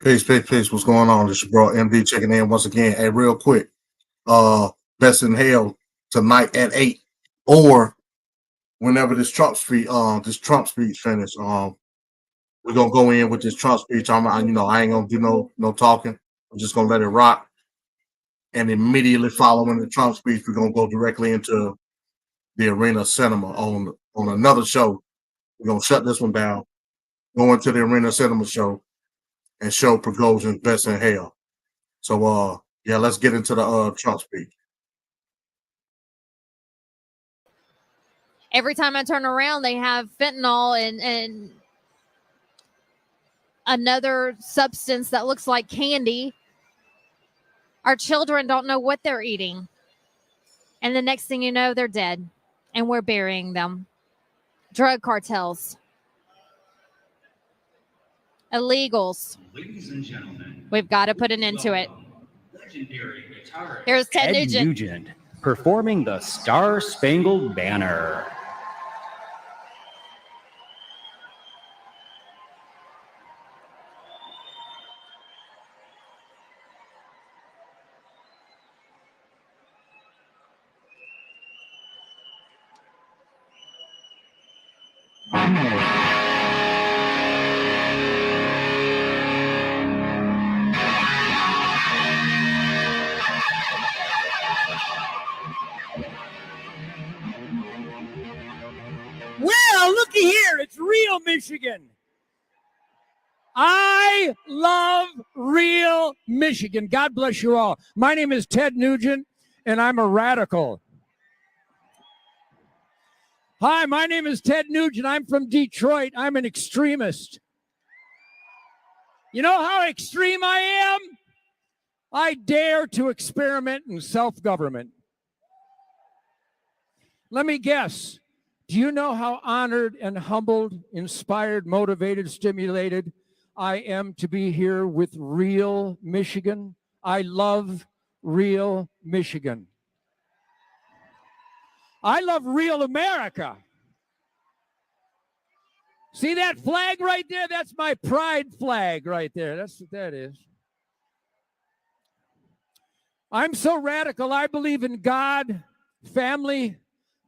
Peace. What's going on? This your bro MD checking in once again. Hey, real quick. Best in hell tonight at 8, or whenever this Trump speech finish. We're gonna go in with this Trump speech. I ain't gonna do no talking. I'm just gonna let it rock. And immediately following the Trump speech, we're gonna go directly into the Arena Cinema on another show. We're gonna shut this one down, go into the Arena Cinema show, and show Prigozhin's Best in Hell. So yeah, let's get into the Trump speech. Every time I turn around, they have fentanyl and another substance that looks like candy. Our children don't know what they're eating. And the next thing you know, they're dead. And we're burying them. Drug cartels. Illegals. Ladies and gentlemen, we've got to put an end to it. Legendary guitarist Here's Ted Nugent performing the Star Spangled Banner. Well, looky here. It's real Michigan. I love real Michigan. God bless you all. My name is Ted Nugent, and I'm a radical. Hi, my name is Ted Nugent. I'm from Detroit. I'm an extremist. You know how extreme I am? I dare to experiment in self-government. Let me guess. Do you know how honored and humbled, inspired, motivated, stimulated I am to be here with real Michigan? I love real Michigan. I love real America. See that flag right there? That's my pride flag right there. That's what that is. I'm so radical. I believe in God, family,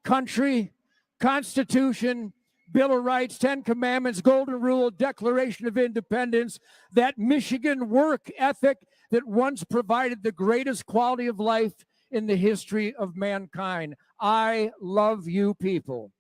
country, Constitution, Bill of Rights, 10 Commandments, Golden Rule, Declaration of Independence, that Michigan work ethic that once provided the greatest quality of life in the history of mankind. I love you people.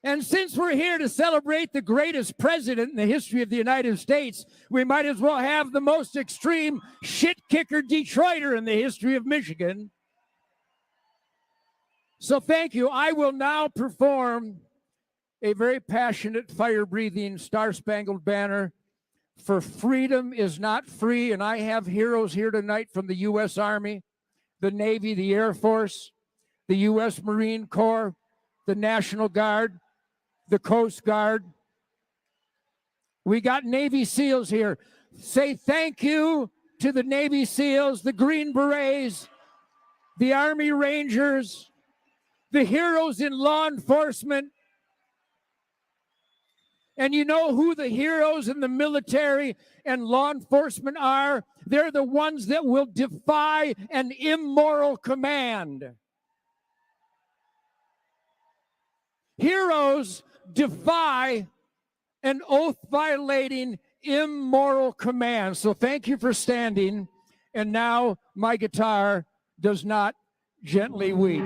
And since we're here to celebrate the greatest president in the history of the United States, we might as well have the most extreme shit kicker Detroiter in the history of Michigan. So thank you. I will now perform a very passionate, fire-breathing, star-spangled banner. For freedom is not free, and I have heroes here tonight from the U.S. Army, the Navy, the Air Force, the U.S. Marine Corps, the National Guard, the Coast Guard. We got Navy SEALs here. Say thank you to the Navy SEALs, the Green Berets, the Army Rangers, the heroes in law enforcement. And you know who the heroes in the military and law enforcement are? They're the ones that will defy an immoral command. Heroes defy an oath-violating, immoral command. So thank you for standing. And now my guitar does not gently weep.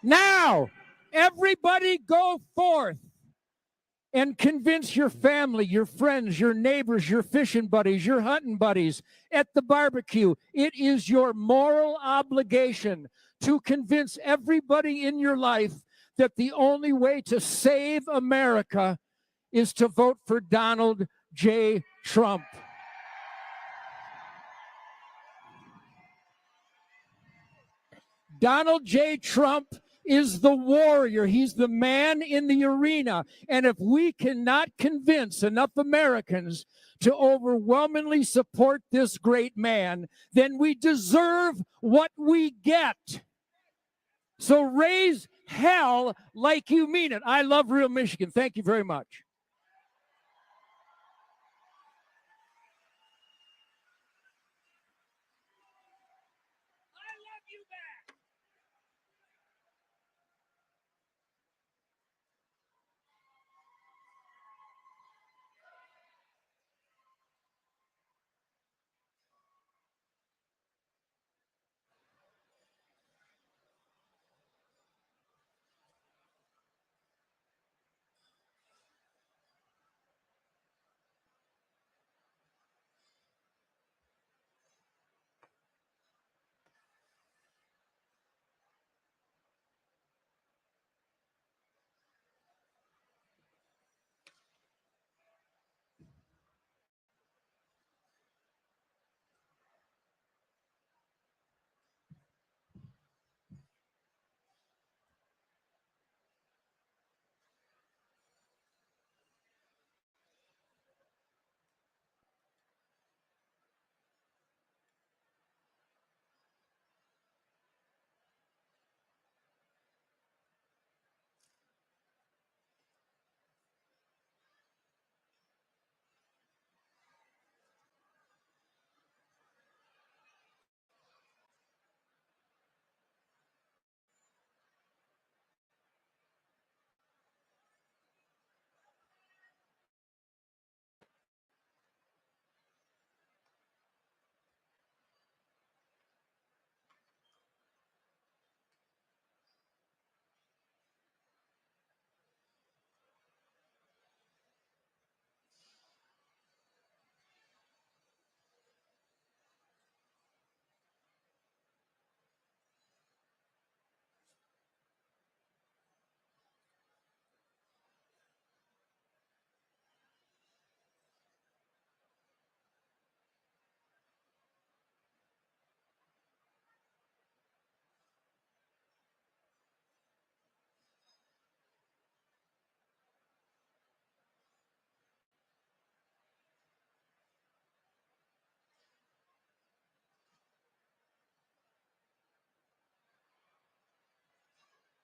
Now, everybody go forth and convince your family, your friends, your neighbors, your fishing buddies, your hunting buddies at the barbecue. It is your moral obligation to convince everybody in your life that the only way to save America is to vote for Donald J. Trump. Donald J. Trump is the warrior. He's the man in the arena. And if we cannot convince enough Americans to overwhelmingly support this great man, then we deserve what we get. So raise hell like you mean it. I love real Michigan. Thank you very much.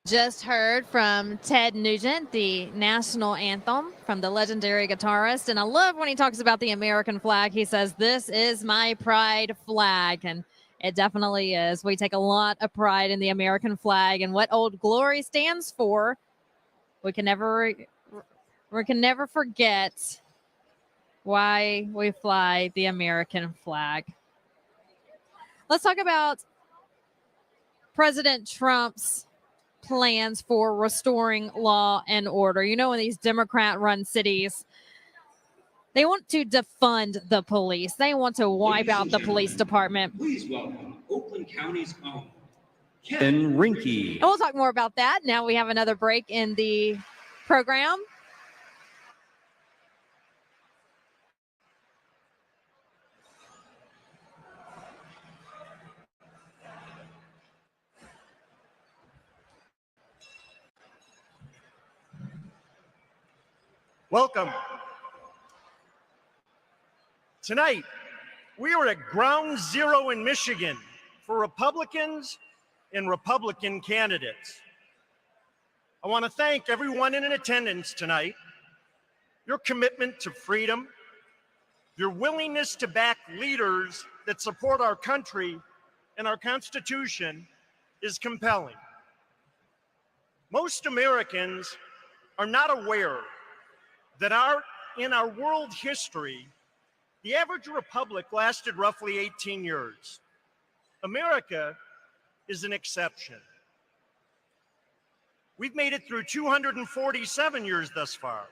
Just heard from Ted Nugent, the national anthem from the legendary guitarist. And I love when he talks about the American flag. He says, "This is my pride flag." And it definitely is. We take a lot of pride in the American flag and what Old Glory stands for. We can never forget why we fly the American flag. Let's talk about President Trump's plans for restoring law and order. You know, in these Democrat-run cities, they want to defund the police. They want to wipe out the police department. Please welcome Oakland County's own Ken Rinke. And we'll talk more about that. Now we have another break in the program. Welcome. Tonight, we are at ground zero in Michigan for Republicans and Republican candidates. I want to thank everyone in attendance tonight. Your commitment to freedom, your willingness to back leaders that support our country and our Constitution is compelling. Most Americans are not aware that in our world history, the average republic lasted roughly 18 years. America is an exception. We've made it through 247 years thus far.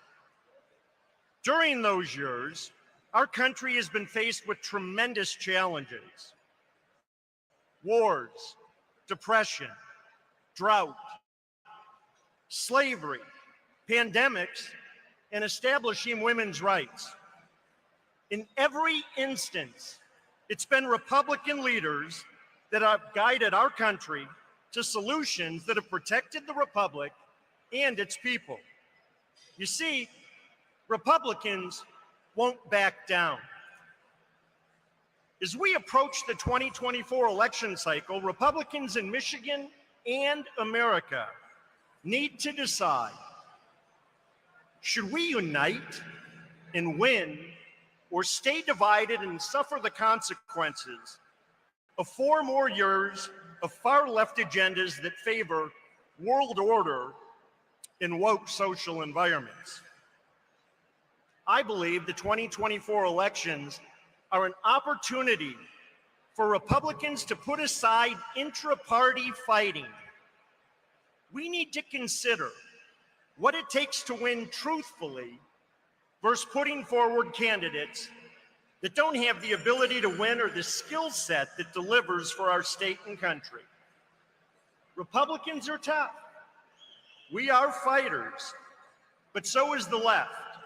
During those years, our country has been faced with tremendous challenges: wars, depression, drought, slavery, pandemics, and establishing women's rights. In every instance, it's been Republican leaders that have guided our country to solutions that have protected the republic and its people. You see, Republicans won't back down. As we approach the 2024 election cycle, Republicans in Michigan and America need to decide: should we unite and win, or stay divided and suffer the consequences of 4 more years of far-left agendas that favor world order in woke social environments? I believe the 2024 elections are an opportunity for Republicans to put aside intra-party fighting. We need to consider what it takes to win truthfully versus putting forward candidates that don't have the ability to win or the skill set that delivers for our state and country. Republicans are tough. We are fighters, but so is the left.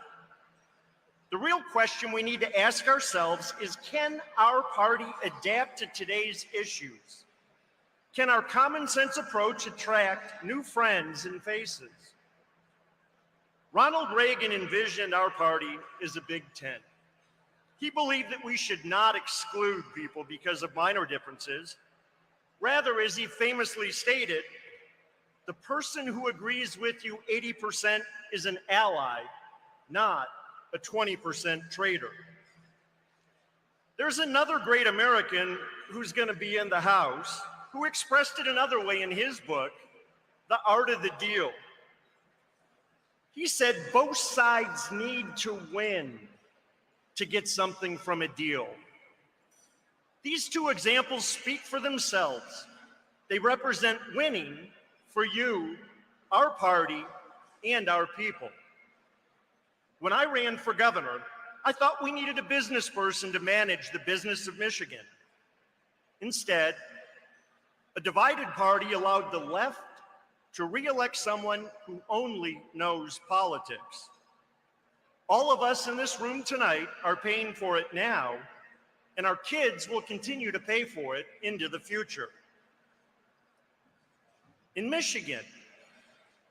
The real question we need to ask ourselves is, can our party adapt to today's issues? Can our common sense approach attract new friends and faces? Ronald Reagan envisioned our party as a Big Tent. He believed that we should not exclude people because of minor differences. Rather, as he famously stated, the person who agrees with you 80% is an ally, not a 20% traitor. There's another great American who's going to be in the House who expressed it another way in his book, The Art of the Deal. He said both sides need to win to get something from a deal. These 2 examples speak for themselves. They represent winning for you, our party, and our people. When I ran for governor, I thought we needed a business person to manage the business of Michigan. Instead, a divided party allowed the left to re-elect someone who only knows politics. All of us in this room tonight are paying for it now, and our kids will continue to pay for it into the future. In Michigan,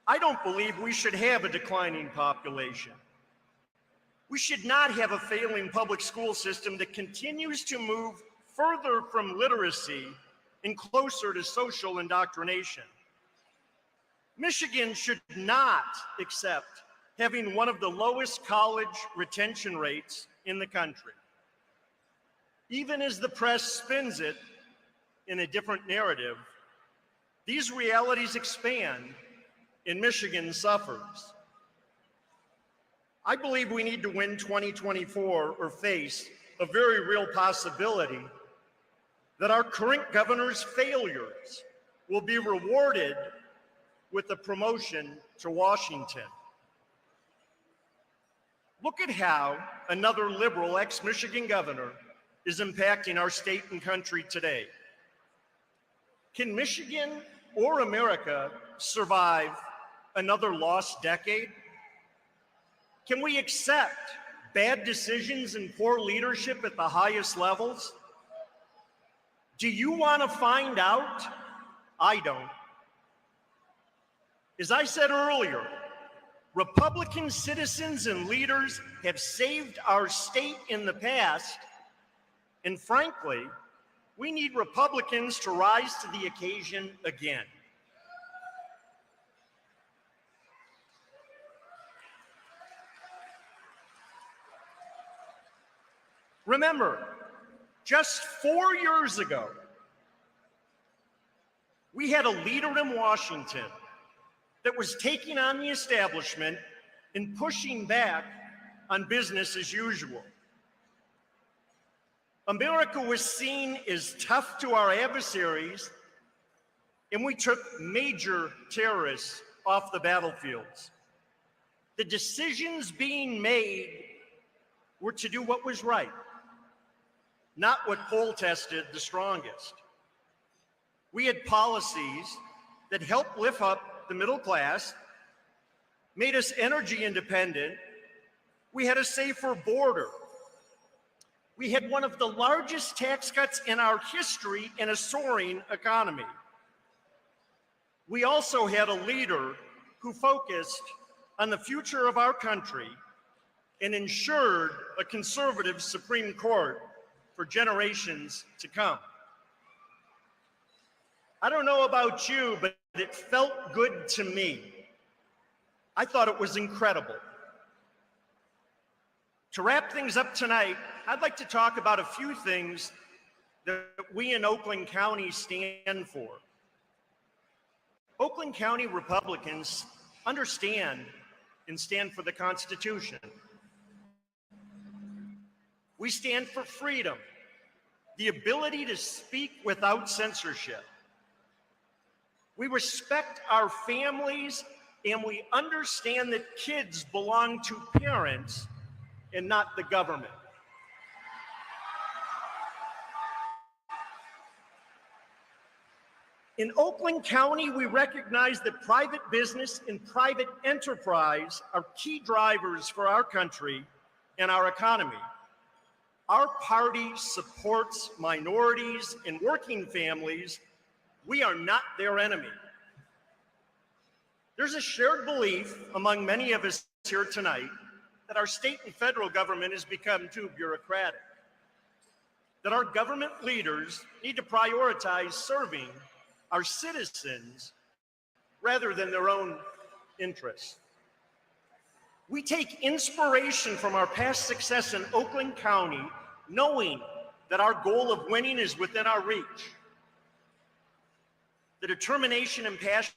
I don't believe we should have a declining population. We should not have a failing public school system that continues to move further from literacy and closer to social indoctrination. Michigan should not accept having one of the lowest college retention rates in the country. Even as the press spins it in a different narrative, these realities expand and Michigan suffers. I believe we need to win 2024 or face a very real possibility that our current governor's failures will be rewarded with a promotion to Washington. Look at how another liberal ex-Michigan governor is impacting our state and country today. Can Michigan or America survive another lost decade? Can we accept bad decisions and poor leadership at the highest levels? Do you want to find out? I don't. As I said earlier, Republican citizens and leaders have saved our state in the past, and frankly, we need Republicans to rise to the occasion again. Remember, just 4 years ago, we had a leader in Washington that was taking on the establishment and pushing back on business as usual. America was seen as tough to our adversaries, and we took major terrorists off the battlefields. The decisions being made were to do what was right, not what poll tested the strongest. We had policies that helped lift up the middle class, made us energy independent. We had a safer border. We had one of the largest tax cuts in our history in a soaring economy. We also had a leader who focused on the future of our country and ensured a conservative Supreme Court for generations to come. I don't know about you, but it felt good to me. I thought it was incredible. To wrap things up tonight, I'd like to talk about a few things that we in Oakland County stand for. Oakland County Republicans understand and stand for the Constitution. We stand for freedom, the ability to speak without censorship. We respect our families, and we understand that kids belong to parents and not the government. In Oakland County, we recognize that private business and private enterprise are key drivers for our country and our economy. Our party supports minorities and working families. We are not their enemy. There's a shared belief among many of us here tonight that our state and federal government has become too bureaucratic, that our government leaders need to prioritize serving our citizens rather than their own interests. We take inspiration from our past success in Oakland County, knowing that our goal of winning is within our reach. The determination and passion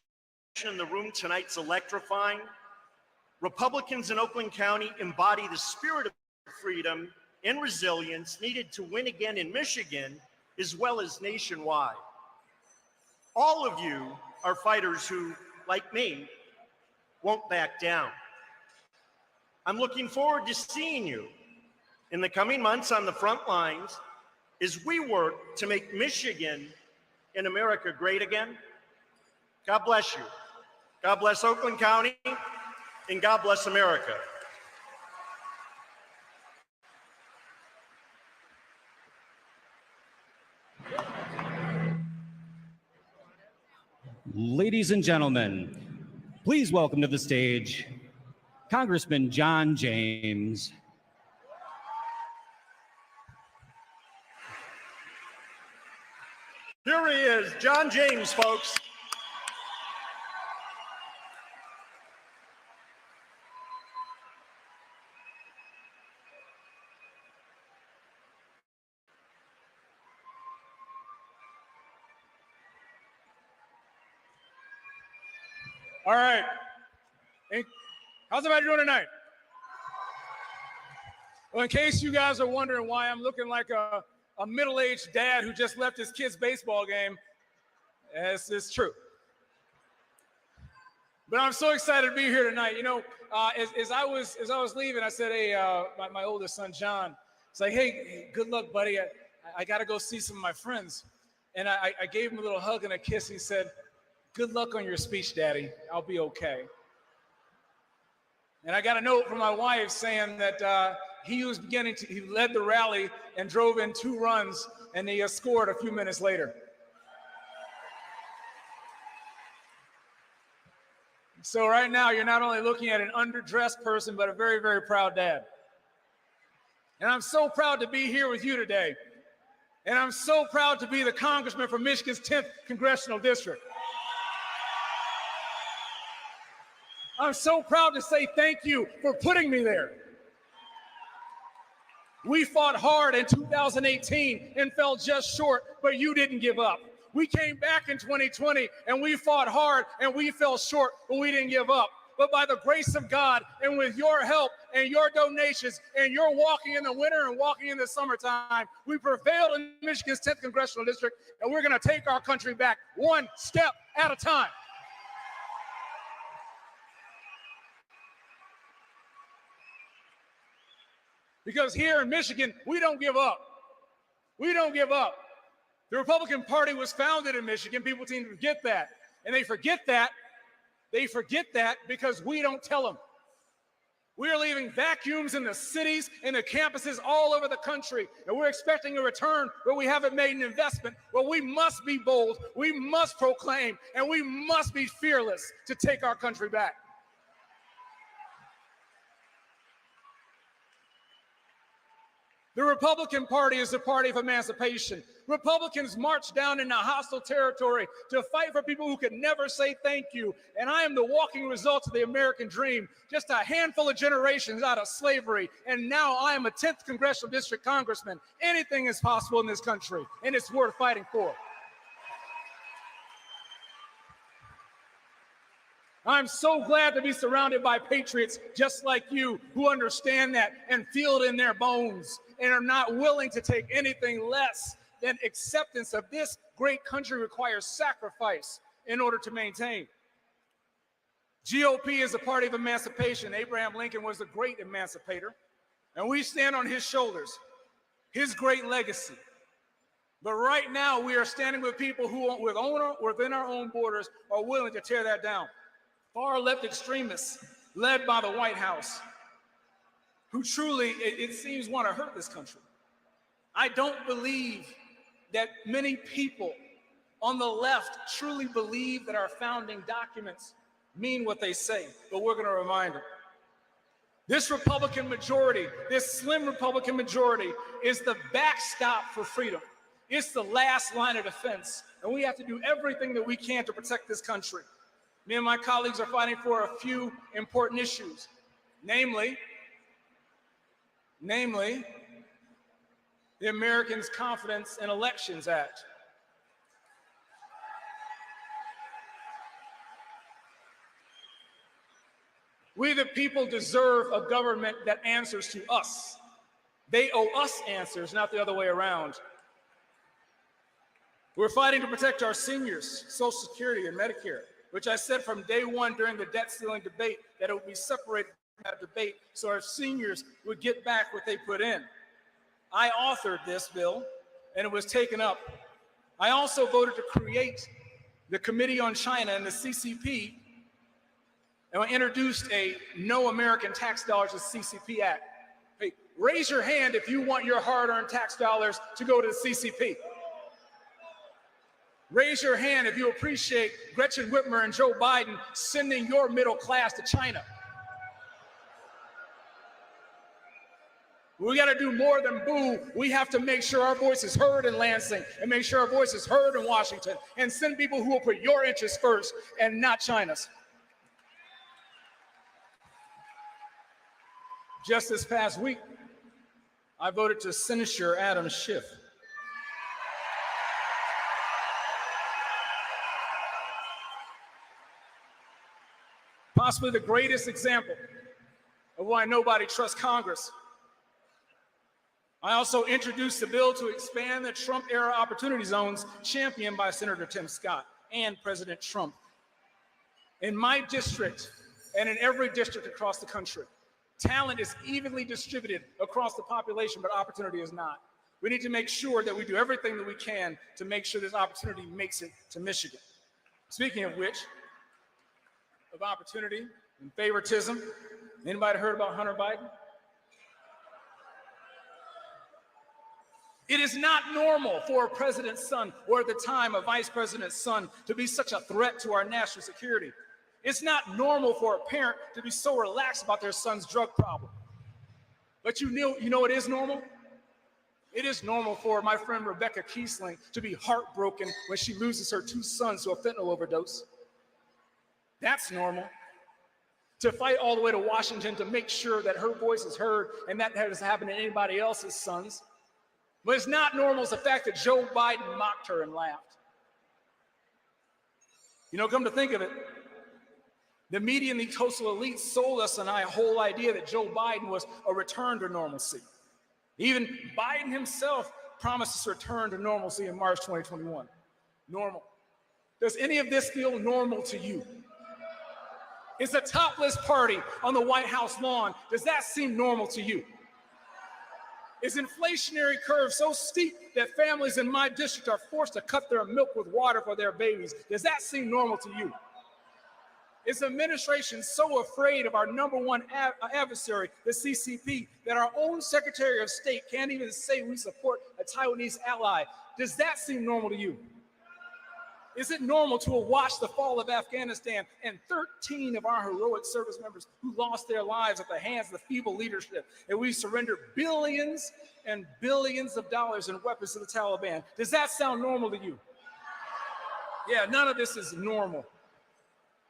in the room tonight's electrifying. Republicans in Oakland County embody the spirit of freedom and resilience needed to win again in Michigan, as well as nationwide. All of you are fighters who, like me, won't back down. I'm looking forward to seeing you in the coming months on the front lines as we work to make Michigan and America great again. God bless you. God bless Oakland County, and God bless America. Ladies and gentlemen, please welcome to the stage Congressman John James. Here he is, John James, folks. All right. Hey, how's everybody doing tonight? Well, in case you guys are wondering why I'm looking like a middle-aged dad who just left his kid's baseball game, it's true. But I'm so excited to be here tonight. You know, as I was leaving, I said, hey, my oldest son, John, it's like, hey, good luck, buddy. I got to go see some of my friends. And I gave him a little hug and a kiss. He said, good luck on your speech, Daddy. I'll be okay. And I got a note from my wife saying that he led the rally and drove in 2 runs, and he scored a few minutes later. So right now, you're not only looking at an underdressed person, but a very, very proud dad. And I'm so proud to be here with you today. And I'm so proud to be the congressman from Michigan's 10th Congressional District. I'm so proud to say thank you for putting me there. We fought hard in 2018 and fell just short, but you didn't give up. We came back in 2020 and we fought hard and we fell short, but we didn't give up. But by the grace of God and with your help and your donations and your walking in the winter and walking in the summertime, we prevailed in Michigan's 10th Congressional District, and we're going to take our country back one step at a time. Because here in Michigan, we don't give up. We don't give up. The Republican Party was founded in Michigan. People seem to forget that. And they forget that. They forget that because we don't tell them. We are leaving vacuums in the cities and the campuses all over the country. And we're expecting a return where we haven't made an investment. Well, we must be bold. We must proclaim. And we must be fearless to take our country back. The Republican Party is the party of emancipation. Republicans march down into hostile territory to fight for people who could never say thank you. And I am the walking result of the American dream, just a handful of generations out of slavery. And now I am a 10th Congressional District congressman. Anything is possible in this country, and it's worth fighting for. I'm so glad to be surrounded by patriots just like you who understand that and feel it in their bones and are not willing to take anything less than acceptance of this great country requires sacrifice in order to maintain. GOP is a party of emancipation. Abraham Lincoln was a great emancipator, and we stand on his shoulders, his great legacy. But right now, we are standing with people who, within our own borders, are willing to tear that down. Far left extremists led by the White House, who truly, it seems, want to hurt this country. I don't believe that many people on the left truly believe that our founding documents mean what they say, but we're going to remind them. This Republican majority, this slim Republican majority, is the backstop for freedom. It's the last line of defense, and we have to do everything that we can to protect this country. Me and my colleagues are fighting for a few important issues, namely the Americans' Confidence in Elections Act. We, the people, deserve a government that answers to us. They owe us answers, not the other way around. We're fighting to protect our seniors, Social Security and Medicare, which I said from day one during the debt ceiling debate that it would be separated from that debate so our seniors would get back what they put in. I authored this bill, and it was taken up. I also voted to create the Committee on China and the CCP, and I introduced a No American Tax Dollars to CCP Act. Hey, raise your hand if you want your hard-earned tax dollars to go to the CCP. Raise your hand if you appreciate Gretchen Whitmer and Joe Biden sending your middle class to China. We got to do more than boo. We have to make sure our voice is heard in Lansing and make sure our voice is heard in Washington and send people who will put your interests first and not China's. Just this past week, I voted to censure Adam Schiff. possibly the greatest example of why nobody trusts Congress. I also introduced a bill to expand the Trump-era opportunity zones championed by Senator Tim Scott and President Trump. In my district and in every district across the country, talent is evenly distributed across the population, but opportunity is not. We need to make sure that we do everything that we can to make sure this opportunity makes it to Michigan. Speaking of which, of opportunity and favoritism, anybody heard about Hunter Biden? It is not normal for a president's son, or at the time a vice president's son, to be such a threat to our national security. It's not normal for a parent to be so relaxed about their son's drug problem. But you know it is normal? It is normal for my friend Rebecca Kiesling to be heartbroken when she loses her 2 sons to a fentanyl overdose. That's normal. To fight all the way to Washington to make sure that her voice is heard and that doesn't happen to anybody else's sons. But it's not normal is the fact that Joe Biden mocked her and laughed. You know, come to think of it, the media and the coastal elites sold us and I a whole idea that Joe Biden was a return to normalcy. Even Biden himself promised us a return to normalcy in March 2021. Normal. Does any of this feel normal to you? It's a topless party on the White House lawn. Does that seem normal to you? Is inflationary curve so steep that families in my district are forced to cut their milk with water for their babies? Does that seem normal to you? Is the administration so afraid of our #1 adversary, the CCP, that our own Secretary of State can't even say we support a Taiwanese ally? Does that seem normal to you? Is it normal to watch the fall of Afghanistan and 13 of our heroic service members who lost their lives at the hands of the feeble leadership, and we surrendered billions and billions of dollars in weapons to the Taliban? Does that sound normal to you? Yeah, none of this is normal.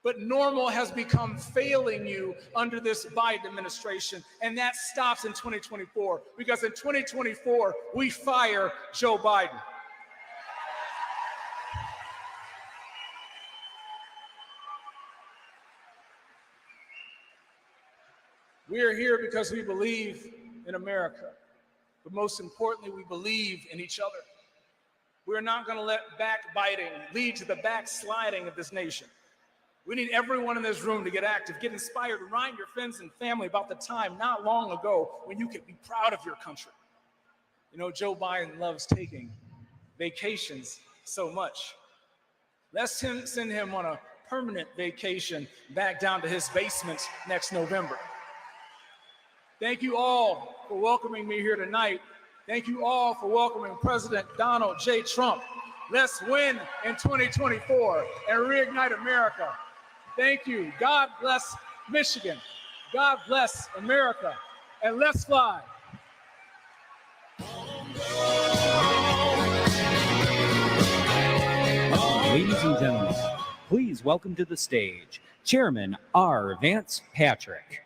But normal has become failing you under this Biden administration, and that stops in 2024, because in 2024, we fire Joe Biden. We are here because we believe in America, but most importantly, we believe in each other. We're not going to let backbiting lead to the backsliding of this nation. We need everyone in this room to get active, get inspired, remind your friends and family about the time not long ago when you could be proud of your country. You know, Joe Biden loves taking vacations so much. Let's send him on a permanent vacation back down to his basement next November. Thank you all for welcoming me here tonight. Thank you all for welcoming President Donald J. Trump. Let's win in 2024 and reignite America. Thank you. God bless Michigan. God bless America. And let's fly. Ladies and gentlemen, please welcome to the stage Chairman R. Vance Patrick.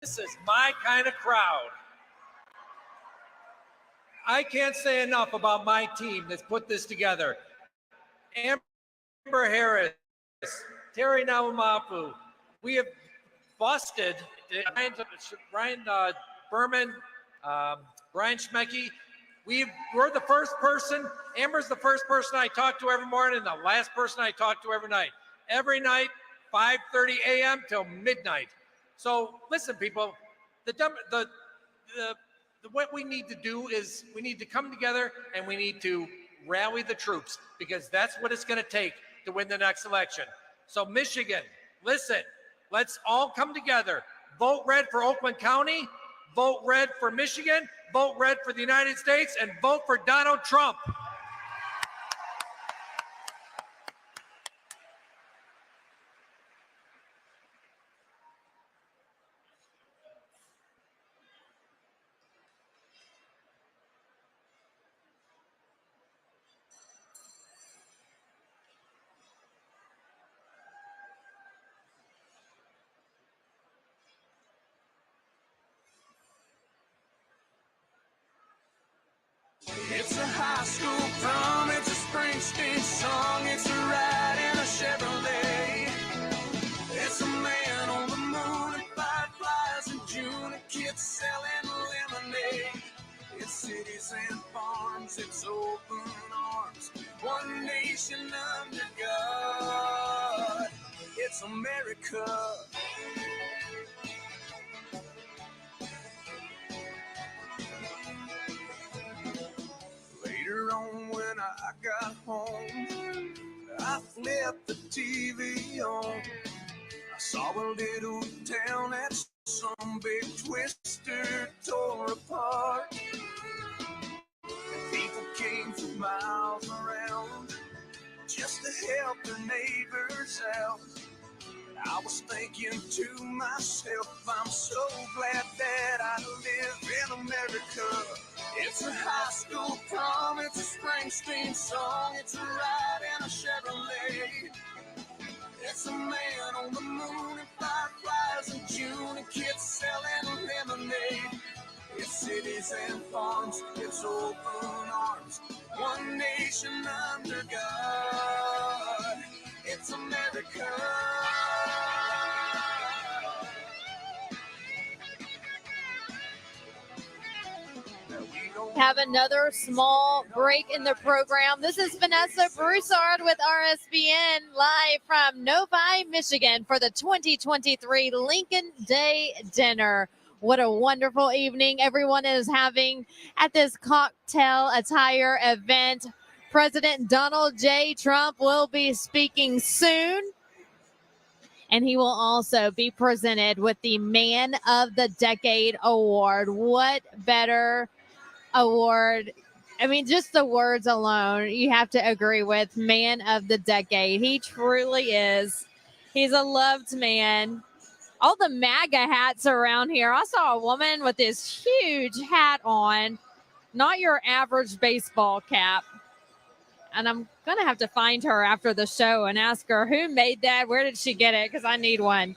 This is my kind of crowd. I can't say enough about my team that's put this together. Amber Harris, Terry Nawamapu. We have busted Brian Berman, Brian Schmecke. We're the first person. Amber's the first person I talk to every morning and the last person I talk to every night. Every night, 5:30 a.m. till midnight. So listen, people, what we need to do is we need to come together and we need to rally the troops, because that's what it's going to take to win the next election. So Michigan, listen, let's all come together. Vote red for Oakland County, vote red for Michigan, vote red for the United States, and vote for Donald Trump. It's a high school prom, it's a Springsteen song, it's a ride in a Chevrolet. It's a man on the moon and fireflies in June, and kids selling lemonade. It's cities and farms, it's open arms, one nation under God. It's America. Later on when I got home, I flipped the TV on. I saw a little town that some big twister tore apart. People came from miles around just to help their neighbors out. I was thinking to myself, I'm so glad that I live in America. It's a high school prom, it's a Springsteen song, it's a ride in a Chevrolet. It's a man on the moon and fireflies in June, and kids selling lemonade. It's cities and farms, it's open arms, one nation under God. It's America. Have another small break in the program. This is Vanessa Broussard with RSBN live from Novi, Michigan for the 2023 Lincoln Day Dinner. What a wonderful evening everyone is having at this cocktail attire event. President Donald J. Trump will be speaking soon, and he will also be presented with the Man of the Decade Award. What better award? I mean, just the words alone, you have to agree with. Man of the Decade. He truly is. He's a loved man. All the MAGA hats around here. I saw a woman with this huge hat on, not your average baseball cap. And I'm going to have to find her after the show and ask her who made that. Where did she get it? Because I need one.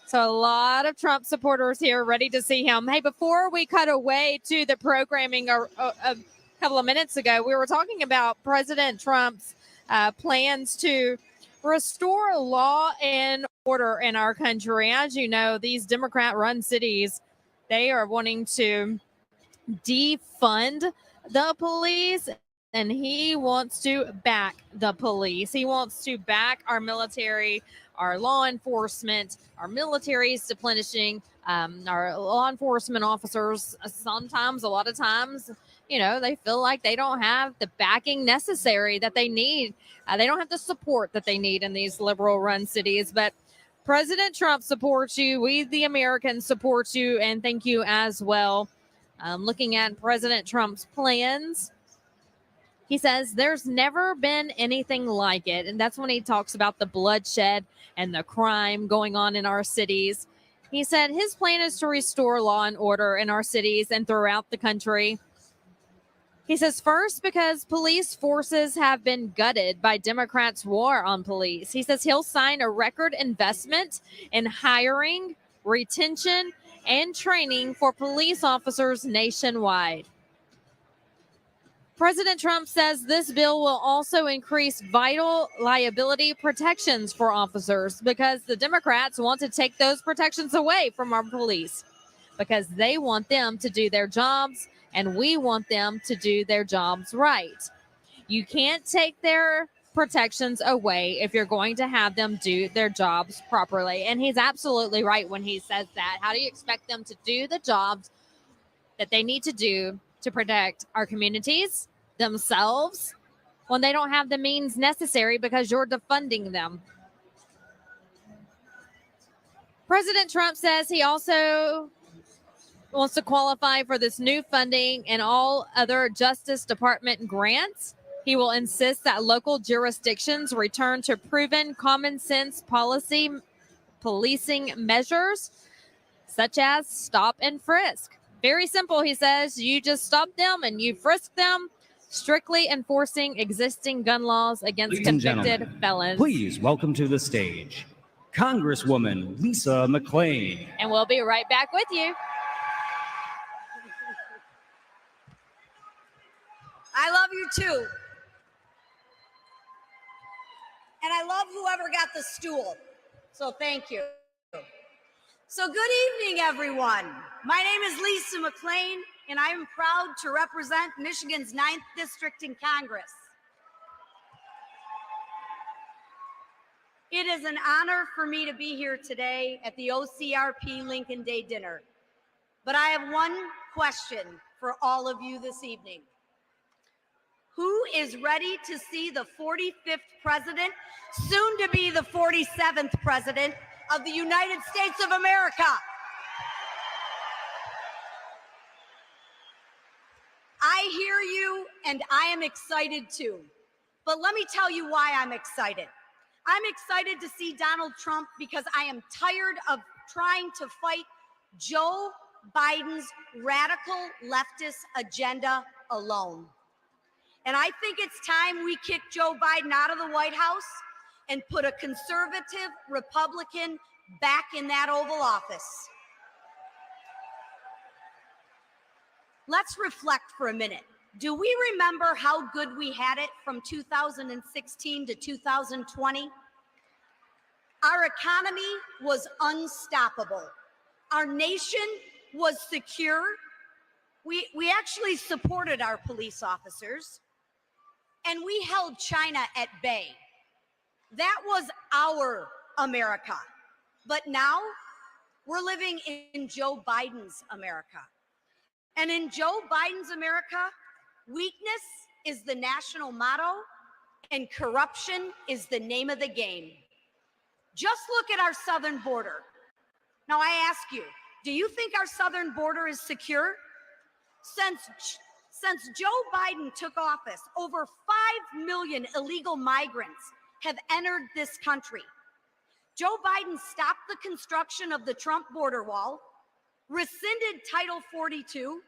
So a lot of Trump supporters here ready to see him. Hey, before we cut away to the programming a couple of minutes ago, we were talking about President Trump's plans to restore law and order in our country. As you know, these Democrat-run cities, they are wanting to defund the police, and he wants to back the police. He wants to back our military, our law enforcement, our military is replenishing, our law enforcement officers. Sometimes, a lot of times, you know, they feel like they don't have the backing necessary that they need. They don't have the support that they need in these liberal run cities. But President Trump supports you. We, the Americans, support you, and thank you as well. Looking at President Trump's plans, he says there's never been anything like it. And that's when he talks about the bloodshed and the crime going on in our cities. He said his plan is to restore law and order in our cities and throughout the country. He says, first, because police forces have been gutted by Democrats' war on police. He says he'll sign a record investment in hiring, retention, and training for police officers nationwide. President Trump says this bill will also increase vital liability protections for officers because the Democrats want to take those protections away from our police because they want them to do their jobs and we want them to do their jobs right. You can't take their protections away if you're going to have them do their jobs properly. And he's absolutely right when he says that. How do you expect them to do the jobs that they need to do to protect our communities, themselves when they don't have the means necessary because you're defunding them. President Trump says he also wants to qualify for this new funding and all other Justice Department grants. He will insist that local jurisdictions return to proven common sense policing measures, such as stop and frisk. Very simple, he says. You just stop them and you frisk them, strictly enforcing existing gun laws against Ladies and convicted gentlemen, felons. please welcome to the stage Congresswoman Lisa McClain. And we'll be right back with you. I love you too. And I love whoever got the stool. So thank you. So good evening, everyone. My name is Lisa McClain, and I am proud to represent Michigan's 9th District in Congress. It is an honor for me to be here today at the OCRP Lincoln Day dinner. But I have one question for all of you this evening. Who is ready to see the 45th president, soon to be the 47th president of the United States of America? I hear you, and I am excited too. But let me tell you why I'm excited. I'm excited to see Donald Trump because I am tired of trying to fight Joe Biden's radical leftist agenda alone. And I think it's time we kick Joe Biden out of the White House and put a conservative Republican back in that Oval Office. Let's reflect for a minute. Do we remember how good we had it from 2016 to 2020? Our economy was unstoppable. Our nation was secure. We actually supported our police officers, and we held China at bay. That was our America. But now we're living in Joe Biden's America. And in Joe Biden's America, weakness is the national motto and corruption is the name of the game. Just look at our southern border. Now I ask you, do you think our southern border is secure? Since Joe Biden took office, over 5 million illegal migrants have entered this country. Joe Biden stopped the construction of the Trump border wall, rescinded Title 42,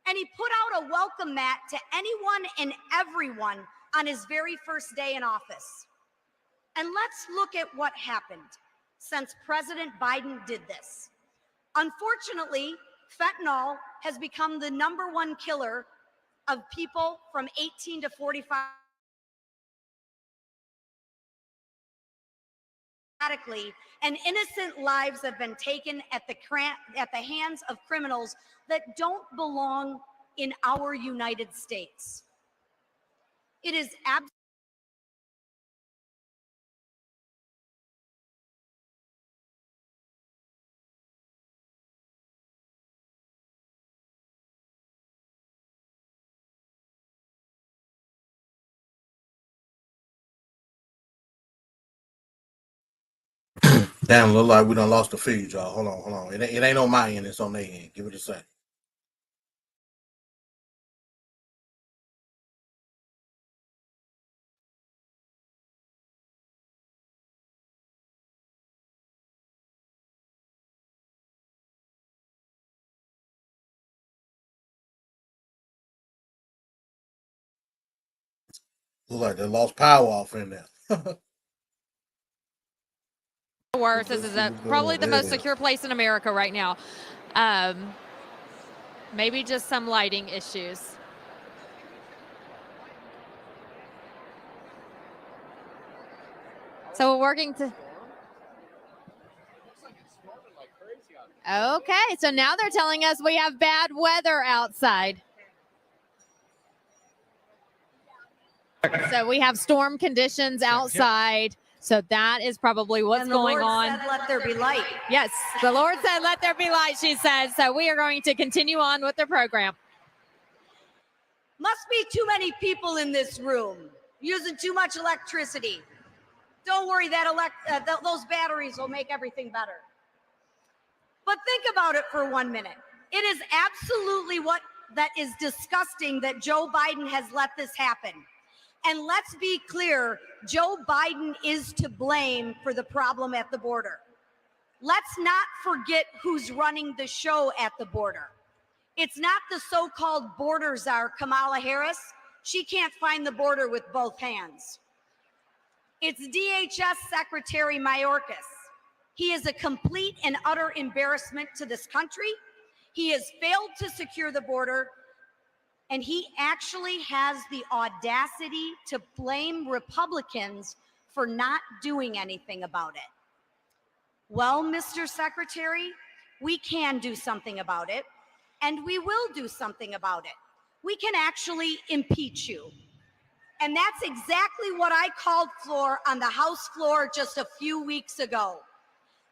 and he put out a welcome mat to anyone and everyone on his very first day in office. And let's look at what happened since President Biden did this. Unfortunately, fentanyl has become the #1 killer of people from 18 to 45. And innocent lives have been taken at the hands of criminals that don't belong in our United States. It is absolutely Damn, look like we done lost the feed, y'all. Hold on. It ain't on my end, it's on their end. Give it a sec. Look like they lost power off in there. Worse, this is probably the most secure place in America right now. Maybe just some lighting issues. So we're working to. Okay, so now they're telling us we have bad weather outside. So we have storm conditions outside. So that is probably what's going on. And the Lord said, let there be light. Yes, the Lord said, let there be light, she said. So we are going to continue on with the program. Must be too many people in this room using too much electricity. Don't worry, those batteries will make everything better. But think about it for 1 minute. It is absolutely that is disgusting that Joe Biden has let this happen. And let's be clear, Joe Biden is to blame for the problem at the border. Let's not forget who's running the show at the border. It's not the so-called border czar, Kamala Harris. She can't find the border with both hands. It's DHS Secretary Mayorkas. He is a complete and utter embarrassment to this country. He has failed to secure the border, and he actually has the audacity to blame Republicans for not doing anything about it. Well, Mr. Secretary, we can do something about it, and we will do something about it. We can actually impeach you. And that's exactly what I called for on the House floor just a few weeks ago,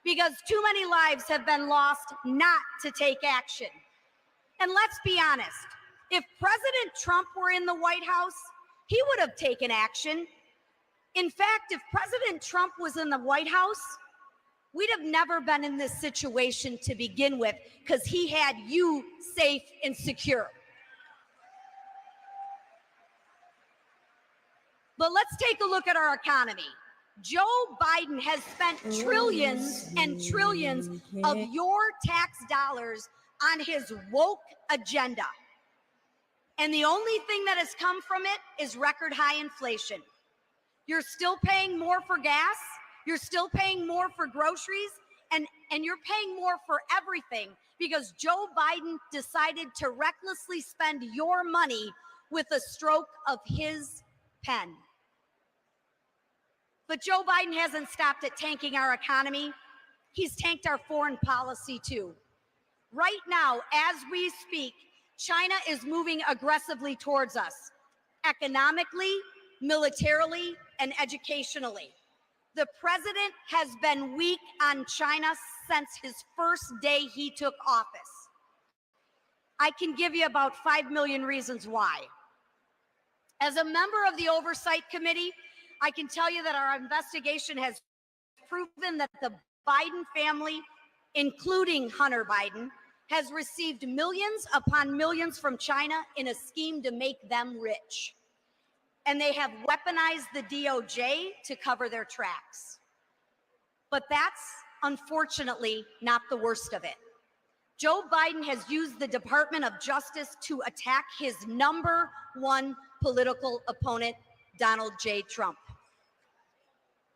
because too many lives have been lost not to take action. And let's be honest, if President Trump were in the White House, he would have taken action. In fact, if President Trump was in the White House, we'd have never been in this situation to begin with, because he had you safe and secure. But let's take a look at our economy. Joe Biden has spent trillions and trillions of your tax dollars on his woke agenda. And the only thing that has come from it is record high inflation. You're still paying more for gas, you're still paying more for groceries, and you're paying more for everything because Joe Biden decided to recklessly spend your money with a stroke of his pen. But Joe Biden hasn't stopped at tanking our economy. He's tanked our foreign policy too. Right now, as we speak, China is moving aggressively towards us, economically, militarily, and educationally. The president has been weak on China since his first day he took office. I can give you about 5 million reasons why. As a member of the Oversight Committee, I can tell you that our investigation has proven that the Biden family, including Hunter Biden, has received millions upon millions from China in a scheme to make them rich. And they have weaponized the DOJ to cover their tracks. But that's unfortunately not the worst of it. Joe Biden has used the Department of Justice to attack his number one political opponent, Donald J. Trump.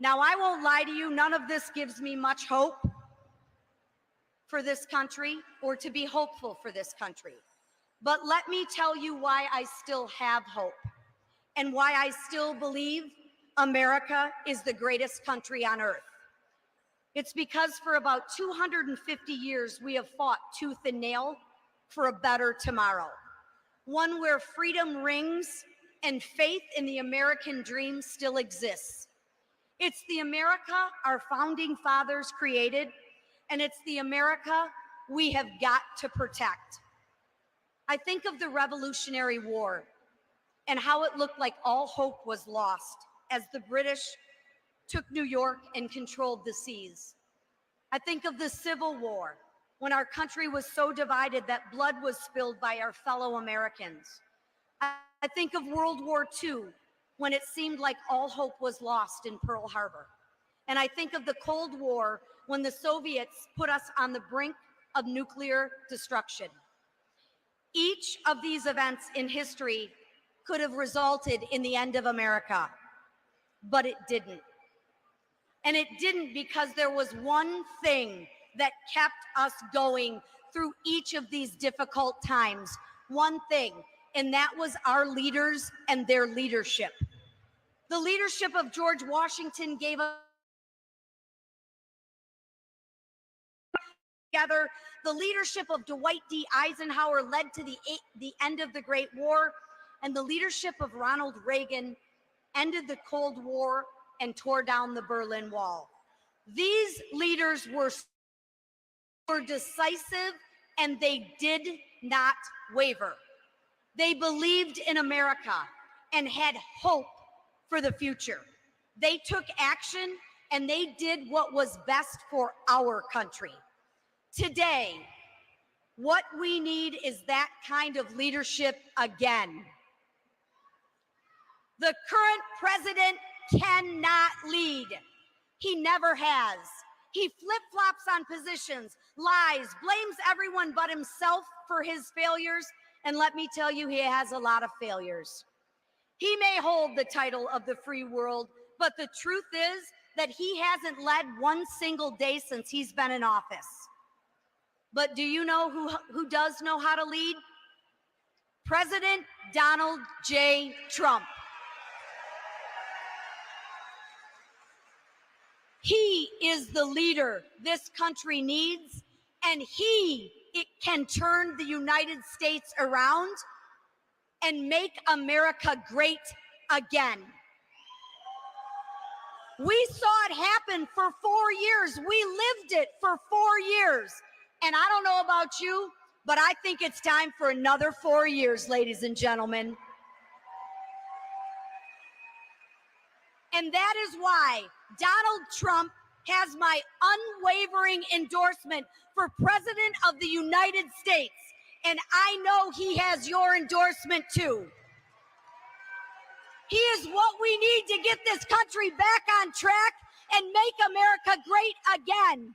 Now, I won't lie to you, none of this gives me much hope for this country or to be hopeful for this country. But let me tell you why I still have hope and why I still believe America is the greatest country on earth. It's because for about 250 years, we have fought tooth and nail for a better tomorrow, one where freedom rings and faith in the American dream still exists. It's the America our founding fathers created, and it's the America we have got to protect. I think of the Revolutionary War and how it looked like all hope was lost as the British took New York and controlled the seas. I think of the Civil War when our country was so divided that blood was spilled by our fellow Americans. I think of World War II when it seemed like all hope was lost in Pearl Harbor. And I think of the Cold War when the Soviets put us on the brink of nuclear destruction. Each of these events in history could have resulted in the end of America, but it didn't. And it didn't because there was one thing that kept us going through each of these difficult times. One thing, and that was our leaders and their leadership. The leadership of George Washington gave us together. The leadership of Dwight D. Eisenhower led to the end of the Great War, and the leadership of Ronald Reagan ended the Cold War and tore down the Berlin Wall. These leaders were decisive, and they did not waver. They believed in America and had hope for the future. They took action and they did what was best for our country. Today, what we need is that kind of leadership again. The current president cannot lead. He never has. He flip-flops on positions, lies, blames everyone but himself for his failures, and let me tell you, he has a lot of failures. He may hold the title of the free world, but the truth is that he hasn't led one single day since he's been in office. But do you know who does know how to lead? President Donald J. Trump. He is the leader this country needs, and it can turn the United States around and make America great again. We saw it happen for 4 years. We lived it for 4 years. And I don't know about you, but I think it's time for another 4 years, ladies and gentlemen. And that is why Donald Trump has my unwavering endorsement for President of the United States. And I know he has your endorsement too. He is what we need to get this country back on track and make America great again.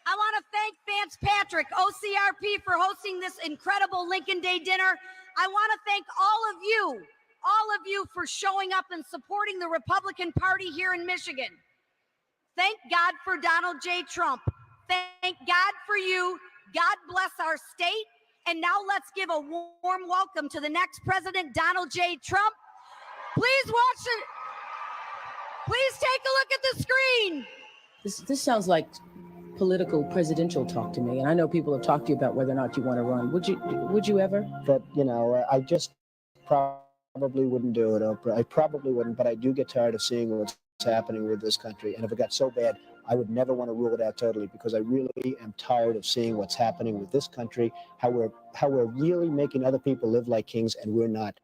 I want to thank Vance Patrick, OCRP, for hosting this incredible Lincoln Day dinner. I want to thank all of you for showing up and supporting the Republican Party here in Michigan. Thank God for Donald J. Trump. Thank God for you. God bless our state. And now let's give a warm welcome to the next president, Donald J. Trump. Please watch it. Please take a look at the screen. This sounds like political presidential talk to me, and I know people have talked to you about whether or not you want to run. Would you ever? But I just probably wouldn't do it, Oprah. I probably wouldn't, but I do get tired of seeing what's happening with this country. And if it got so bad, I would never want to rule it out totally, because I really am tired of seeing what's happening with this country, how we're really making other people live like kings, and we're not.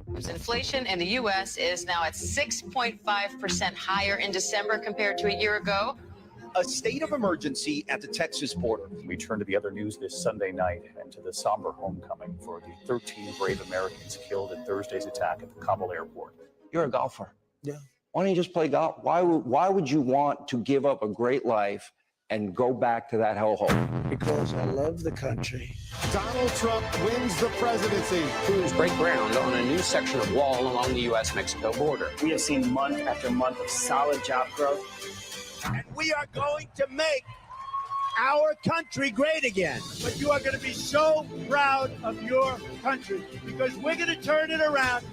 Inflation in the U.S. is now at 6.5% higher in December compared to a year ago. A state of emergency at the Texas border. We turn to the other news this Sunday night and to the somber homecoming for the 13 brave Americans killed in Thursday's attack at the Kabul airport. You're a golfer. Yeah. Why don't you just play golf? Why would you want to give up a great life and go back to that hellhole? Because I love the country. Donald Trump wins the presidency. Crews break ground on a new section of wall along the U.S.-Mexico border. We have seen month after month of solid job growth. And we are going to make our country great again. But you are going to be so proud of your country, because we're going to turn it around.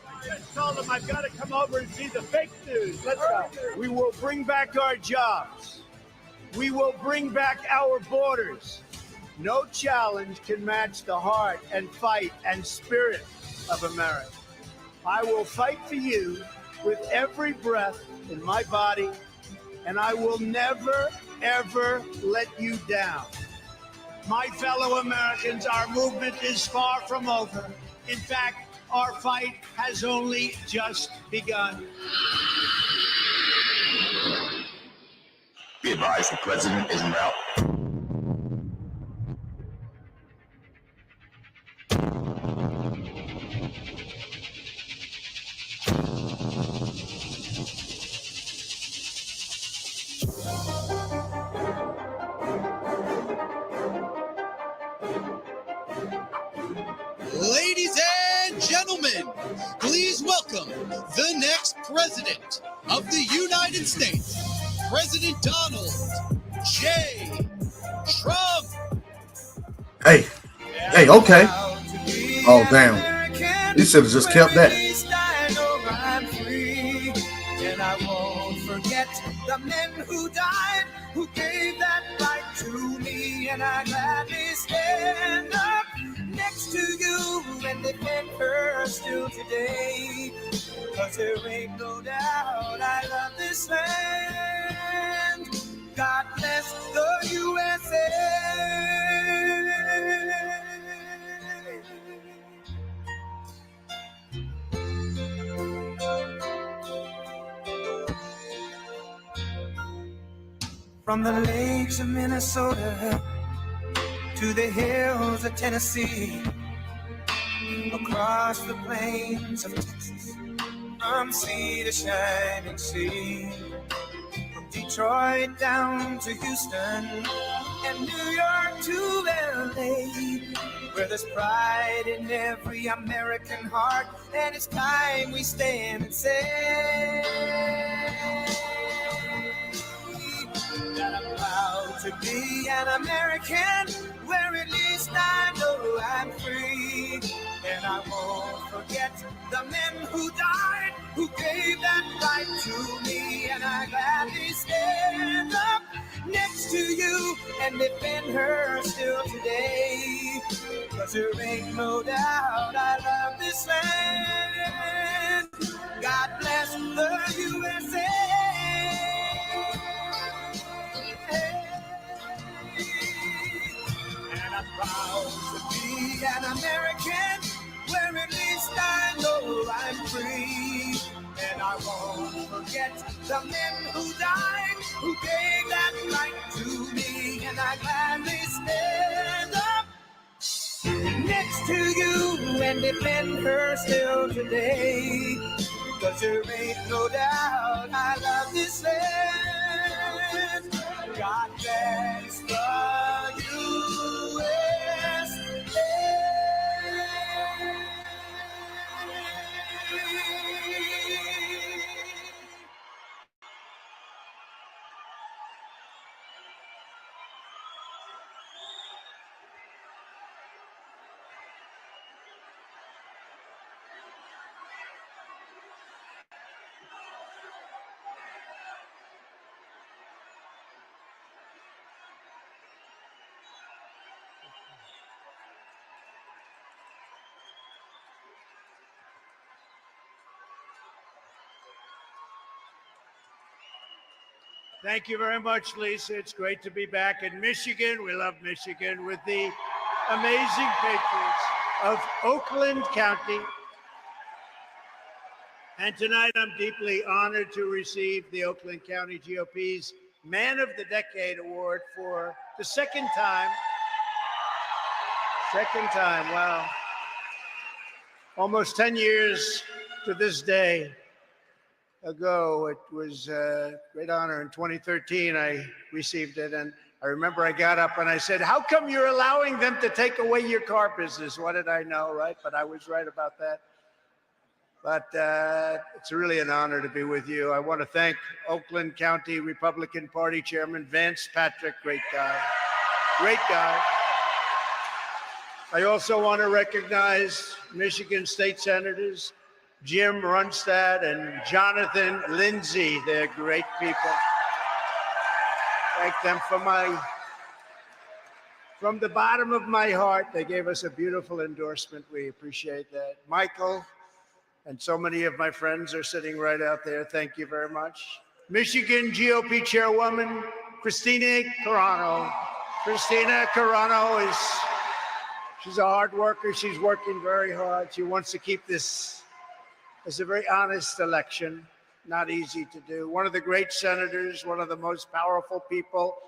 I just told them I've got to come over and see the fake news. Let's go. We will bring back our jobs. We will bring back our borders. No challenge can match the heart and fight and spirit of America. I will fight for you with every breath in my body, and I will never, ever let you down. My fellow Americans, our movement is far from over. In fact, our fight has only just begun. Be advised, the president is en route. Ladies and gentlemen, please welcome the next president of the United States, President Donald J. Trump. Hey, okay. Oh, damn. You should have just kept that. And I won't forget the men who died, who gave that right to me. And I gladly stand up next to you and defend her still today. 'Cause there ain't no doubt I love this land. God bless the USA. From the lakes of Minnesota to the hills of Tennessee, across the plains of Texas, from sea to shining sea, from Detroit down to Houston and New York to LA, where there's pride in every American heart, and it's time we stand and say that I'm proud to be an American, where at least I know I'm free. And I won't forget the men who died, who gave that right to me. And I gladly stand up next to you and defend her still today. 'Cause there ain't no doubt I love this land. God bless the USA. And I'm proud to be an American, where at least I know I'm free. And I won't forget the men who died, who gave that right to me. And I gladly stand up next to you and defend her still today. 'Cause there ain't no doubt I love this land. God bless the USA. Thank you very much, Lisa. It's great to be back in Michigan. We love Michigan with the amazing Patriots of Oakland County. And tonight I'm deeply honored to receive the Oakland County GOP's Man of the Decade Award for the second time. Wow. Almost 10 years to this day ago, it was a great honor. In 2013, I received it, and I remember I got up and I said, "How come you're allowing them to take away your car business?" What did I know, right? But I was right about that. But it's really an honor to be with you. I want to thank Oakland County Republican Party Chairman Vance Patrick, great guy. I also want to recognize Michigan State Senators Jim Runstad and Jonathan Lindsay. They're great people. Thank them from the bottom of my heart. They gave us a beautiful endorsement. We appreciate that. Michael and so many of my friends are sitting right out there. Thank you very much. Michigan GOP Chairwoman Christina Carano. Christina Carano she's a hard worker. She's working very hard. She wants to keep this as a very honest election, not easy to do. One of the great senators, one of the most powerful people.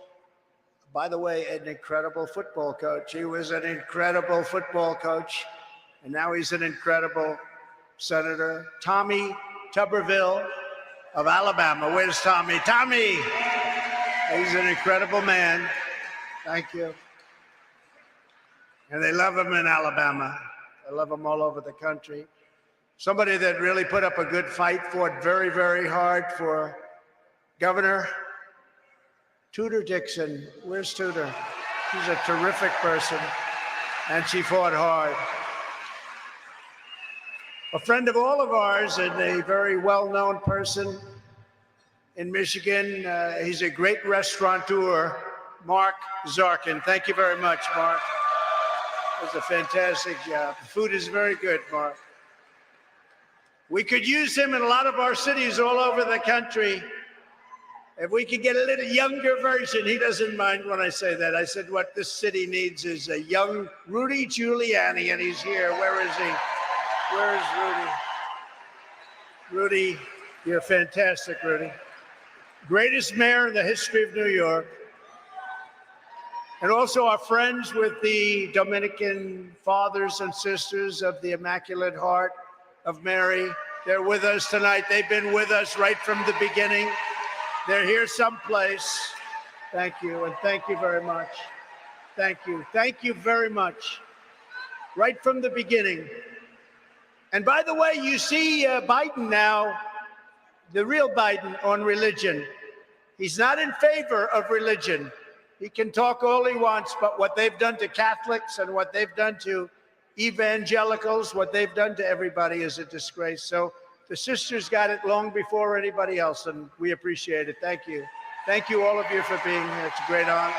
By the way, an incredible football coach. He was an incredible football coach, and now he's an incredible senator. Tommy Tuberville of Alabama. Where's Tommy? Tommy! He's an incredible man. Thank you. And they love him in Alabama. They love him all over the country. Somebody that really put up a good fight, fought very, very hard for Governor Tudor Dixon. Where's Tudor? She's a terrific person, and she fought hard. A friend of all of ours and a very well-known person in Michigan. He's a great restaurateur, Mark Zarkin. Thank you very much, Mark. It was a fantastic job. The food is very good, Mark. We could use him in a lot of our cities all over the country. If we could get a little younger version, he doesn't mind when I say that. I said what this city needs is a young Rudy Giuliani, and he's here. Where is he? Where is Rudy? Rudy, you're fantastic, Rudy. greatest mayor in the history of New York, and also our friends with the Dominican fathers and sisters of the Immaculate Heart of Mary. They're with us tonight. They've been with us right from the beginning. They're here someplace. Thank you, and thank you very much. Thank you. Thank you very much. Right from the beginning. And by the way, you see Biden now, the real Biden, on religion. He's not in favor of religion. He can talk all he wants, but what they've done to Catholics and what they've done to evangelicals, what they've done to everybody is a disgrace. So the sisters got it long before anybody else, and we appreciate it. Thank you. Thank you, all of you, for being here. It's a great honor.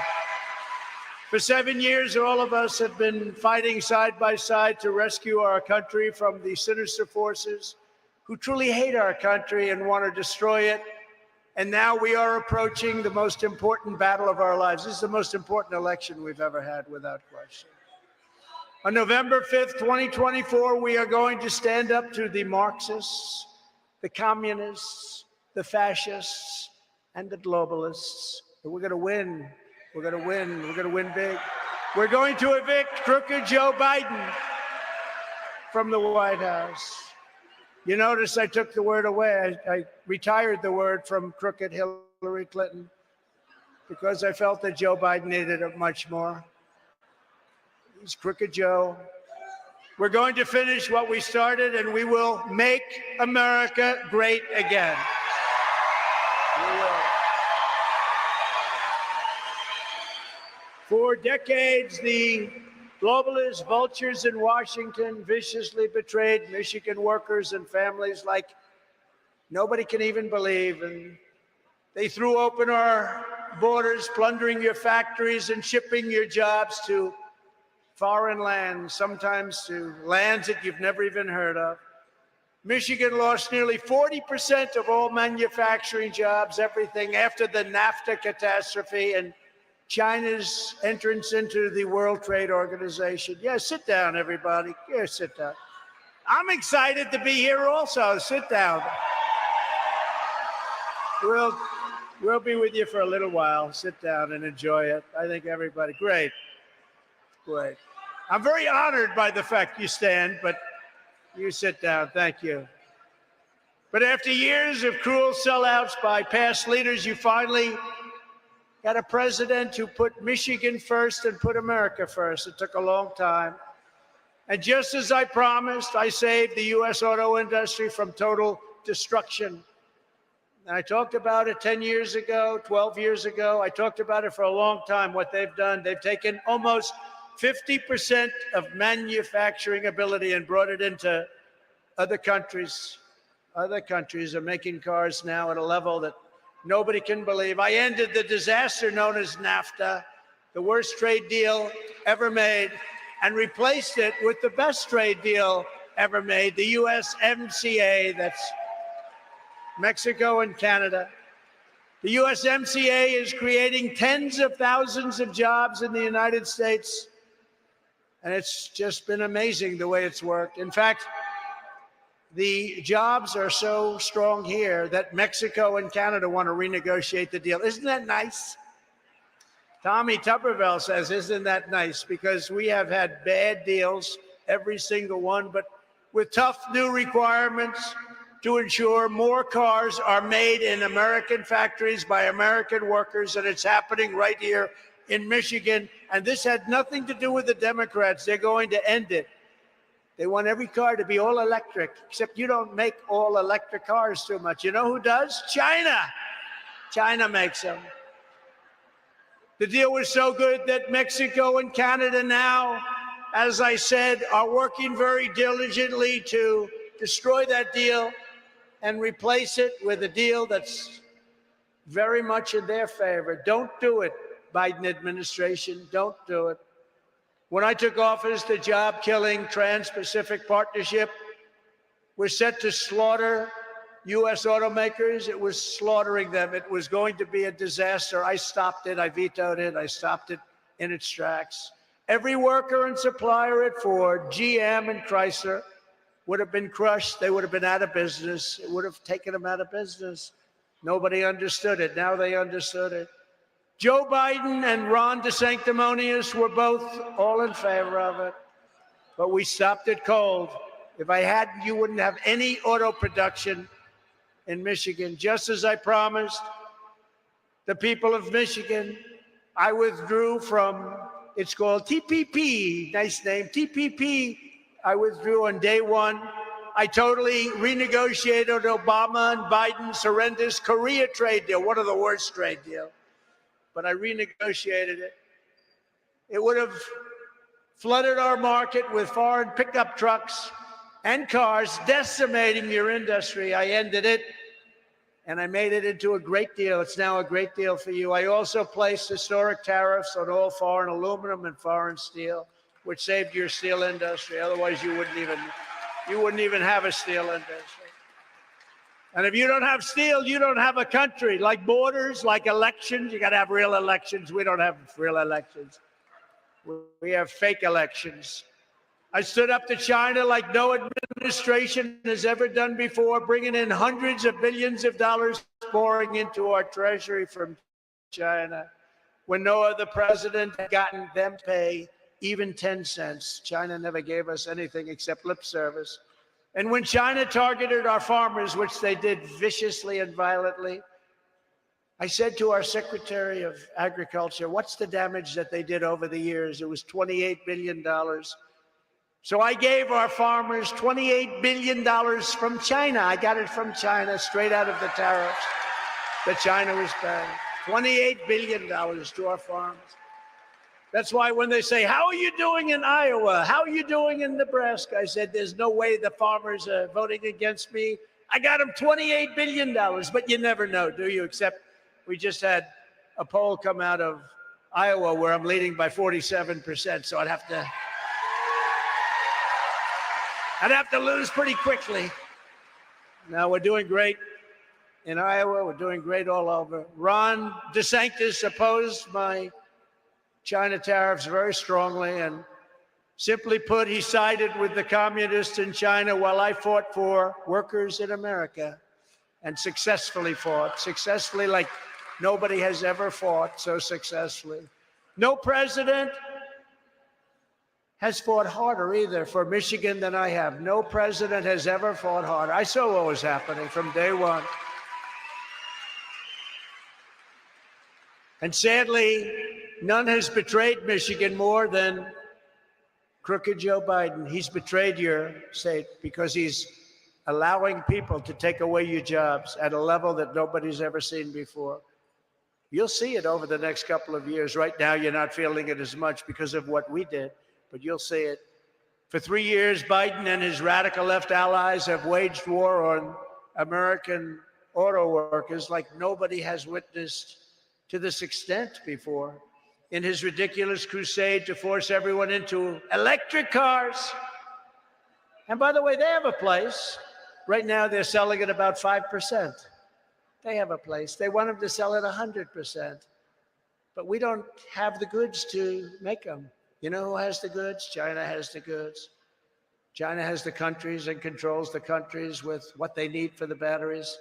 For 7 years, all of us have been fighting side by side to rescue our country from the sinister forces who truly hate our country and want to destroy it. And now we are approaching the most important battle of our lives. This is the most important election we've ever had, without question. On November 5th, 2024, we are going to stand up to the Marxists, the communists, the fascists, and the globalists. And we're going to win. We're going to win. We're going to win big. We're going to evict crooked Joe Biden from the White House. You notice I took the word away. I retired the word from crooked Hillary Clinton because I felt that Joe Biden needed it much more. He's crooked Joe. We're going to finish what we started, and we will make America great again. We will. For decades, the globalist vultures in Washington viciously betrayed Michigan workers and families like nobody can even believe. And they threw open our borders, plundering your factories and shipping your jobs to foreign lands, sometimes to lands that you've never even heard of. Michigan lost nearly 40% of all manufacturing jobs, everything after the NAFTA catastrophe and China's entrance into the World Trade Organization. Yeah, sit down, everybody. Yeah, sit down. I'm excited to be here also. Sit down. We'll be with you for a little while. Sit down and enjoy it. I think everybody, great. Great. I'm very honored by the fact you stand, but you sit down. Thank you. But after years of cruel sellouts by past leaders, you finally got a president who put Michigan first and put America first. It took a long time. And just as I promised, I saved the U.S. auto industry from total destruction. And I talked about it 10 years ago, 12 years ago. I talked about it for a long time, what they've done. They've taken almost 50% of manufacturing ability and brought it into other countries. Other countries are making cars now at a level that nobody can believe. I ended the disaster known as NAFTA, the worst trade deal ever made, and replaced it with the best trade deal ever made, the USMCA, that's Mexico and Canada. The USMCA is creating tens of thousands of jobs in the United States, and it's just been amazing the way it's worked. In fact, the jobs are so strong here that Mexico and Canada want to renegotiate the deal. Isn't that nice? Tommy Tuberville says, isn't that nice? Because we have had bad deals, every single one, but with tough new requirements to ensure more cars are made in American factories by American workers, and it's happening right here in Michigan. And this had nothing to do with the Democrats. They're going to end it. They want every car to be all electric, except you don't make all electric cars too much. You know who does? China. China makes them. The deal was so good that Mexico and Canada now, as I said, are working very diligently to destroy that deal and replace it with a deal that's very much in their favor. Don't do it, Biden administration. Don't do it. When I took office, the job-killing Trans-Pacific Partnership was set to slaughter U.S. automakers. It was slaughtering them. It was going to be a disaster. I stopped it. I vetoed it. I stopped it in its tracks. Every worker and supplier at Ford, GM, and Chrysler would have been crushed. They would have been out of business. It would have taken them out of business. Nobody understood it. Now they understood it. Joe Biden and Ron DeSanctimonious were both all in favor of it, but we stopped it cold. If I hadn't, you wouldn't have any auto production in Michigan. Just as I promised the people of Michigan, I withdrew from, it's called TPP, nice name, TPP. I withdrew on day one. I totally renegotiated Obama and Biden's horrendous Korea trade deal, one of the worst trade deals. But I renegotiated it. It would have flooded our market with foreign pickup trucks and cars, decimating your industry. I ended it, and I made it into a great deal. It's now a great deal for you. I also placed historic tariffs on all foreign aluminum and foreign steel, which saved your steel industry. Otherwise, you wouldn't even have a steel industry. And if you don't have steel, you don't have a country. Like borders, like elections, you got to have real elections. We don't have real elections. We have fake elections. I stood up to China like no administration has ever done before, bringing in hundreds of billions of dollars pouring into our treasury from China, when no other president had gotten them pay even 10 cents. China never gave us anything except lip service. And when China targeted our farmers, which they did viciously and violently, I said to our Secretary of Agriculture, what's the damage that they did over the years? It was $28 billion. So I gave our farmers $28 billion from China. I got it from China, straight out of the tariffs that China was paying. $28 billion to our farmers. That's why when they say, how are you doing in Iowa? How are you doing in Nebraska? I said, there's no way the farmers are voting against me. I got them $28 billion, but you never know, do you? Except we just had a poll come out of Iowa where I'm leading by 47%, so I'd have to lose pretty quickly. Now we're doing great in Iowa. We're doing great all over. Ron DeSantis opposed my China tariffs very strongly, and simply put, he sided with the communists in China while I fought for workers in America, and successfully like nobody has ever fought so successfully. No president has fought harder either for Michigan than I have. No president has ever fought harder. I saw what was happening from day one. And sadly, none has betrayed Michigan more than crooked Joe Biden. He's betrayed your state because he's allowing people to take away your jobs at a level that nobody's ever seen before. You'll see it over the next couple of years. Right now, you're not feeling it as much because of what we did, but you'll see it. For 3 years, Biden and his radical left allies have waged war on American auto workers like nobody has witnessed to this extent before. In his ridiculous crusade to force everyone into electric cars. And by the way, they have a place. Right now, they're selling at about 5%. They have a place. They want them to sell at 100%. But we don't have the goods to make them. You know who has the goods? China has the goods. China has the countries and controls the countries with what they need for the batteries.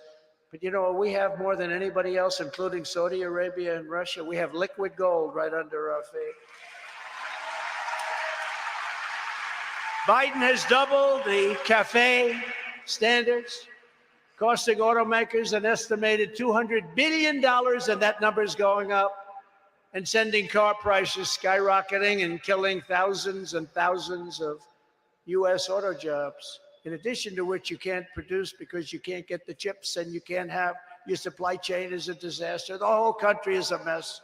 But you know, we have more than anybody else, including Saudi Arabia and Russia. We have liquid gold right under our feet. Biden has doubled the CAFE standards, costing automakers an estimated $200 billion, and that number is going up, and sending car prices skyrocketing and killing thousands and thousands of U.S. auto jobs. In addition to which you can't produce because you can't get the chips, and you can't have, your supply chain is a disaster. The whole country is a mess.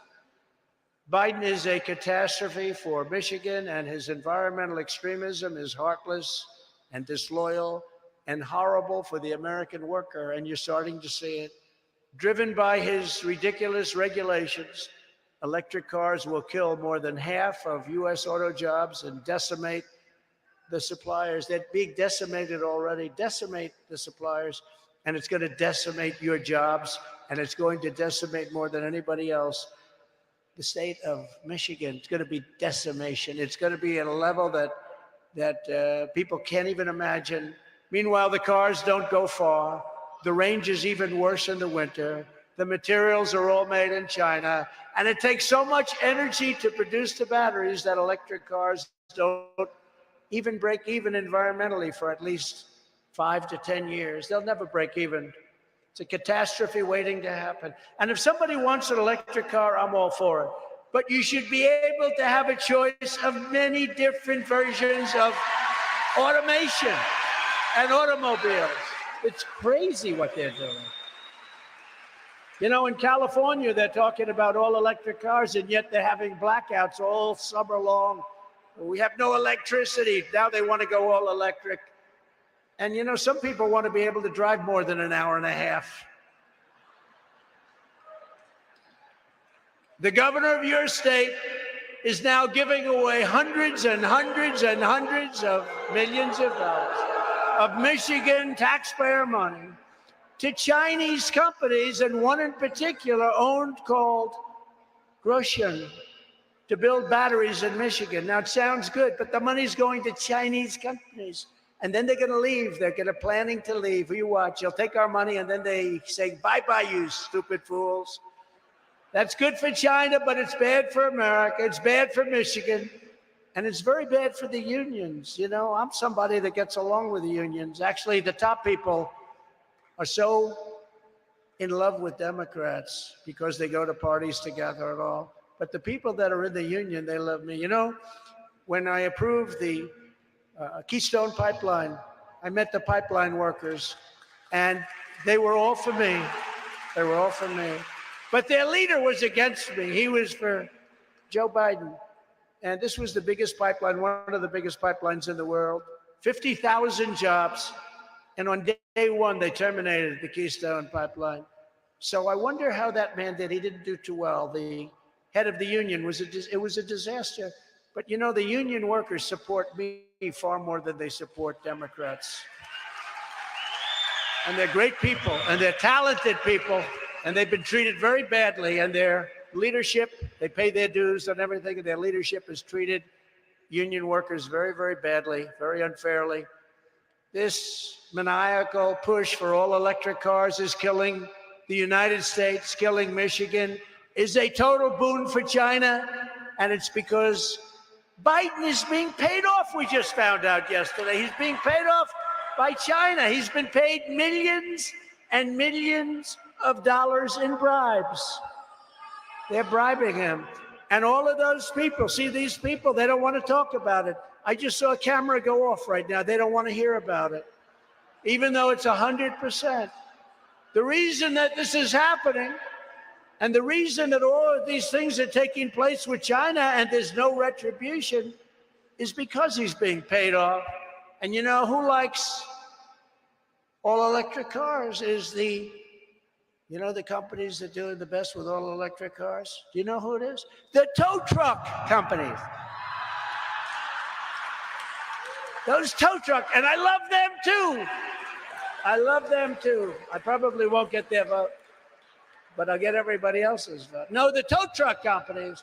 Biden is a catastrophe for Michigan, and his environmental extremism is heartless and disloyal and horrible for the American worker, and you're starting to see it. Driven by his ridiculous regulations, electric cars will kill more than half of U.S. auto jobs and decimate the suppliers. They're being decimated already. Decimate the suppliers, and it's going to decimate your jobs, and it's going to decimate more than anybody else the state of Michigan. It's going to be decimation. It's going to be at a level that people can't even imagine. Meanwhile, the cars don't go far. The range is even worse in the winter. The materials are all made in China. And it takes so much energy to produce the batteries that electric cars don't even break even environmentally for at least 5 to 10 years. They'll never break even. It's a catastrophe waiting to happen. And if somebody wants an electric car, I'm all for it. But you should be able to have a choice of many different versions of automation and automobiles. It's crazy what they're doing. You know, in California, they're talking about all electric cars, and yet they're having blackouts all summer long. We have no electricity. Now they want to go all electric. And, you know, some people want to be able to drive more than an hour and a half. The governor of your state is now giving away hundreds and hundreds and hundreds of millions of dollars of Michigan taxpayer money to Chinese companies, and one in particular called Grosjean, to build batteries in Michigan. Now, it sounds good, but the money's going to Chinese companies. And then they're going to leave. They're going to planning to leave. You watch. They'll take our money, and then they say, bye-bye, you stupid fools. That's good for China, but it's bad for America. It's bad for Michigan. And it's very bad for the unions. You know, I'm somebody that gets along with the unions. Actually, the top people are so in love with Democrats because they go to parties together and all. But the people that are in the union, they love me. You know, when I approved the Keystone Pipeline, I met the pipeline workers, and they were all for me. They were all for me. But their leader was against me. He was for Joe Biden. And this was the biggest pipeline, one of the biggest pipelines in the world. 50,000 jobs. And on day one, they terminated the Keystone Pipeline. So I wonder how that man did. He didn't do too well. The head of the union was a disaster. But you know, the union workers support me far more than they support Democrats. And they're great people, and they're talented people, and they've been treated very badly. And their leadership, they pay their dues and everything, and their leadership has treated union workers very, very badly, very unfairly. This maniacal push for all electric cars is killing the United States, killing Michigan, is a total boon for China. And it's because Biden is being paid off, we just found out yesterday. He's being paid off by China. He's been paid millions and millions of dollars in bribes. They're bribing him. And all of those people, see these people, they don't want to talk about it. I just saw a camera go off right now. They don't want to hear about it, even though it's 100%. The reason that this is happening, and the reason that all of these things are taking place with China and there's no retribution, is because he's being paid off. And you know who likes all electric cars is the companies that are doing the best with all electric cars. Do you know who it is? The tow truck companies. Those tow truck, and I love them too. I love them too. I probably won't get their vote, but I'll get everybody else's vote. No, the tow truck companies,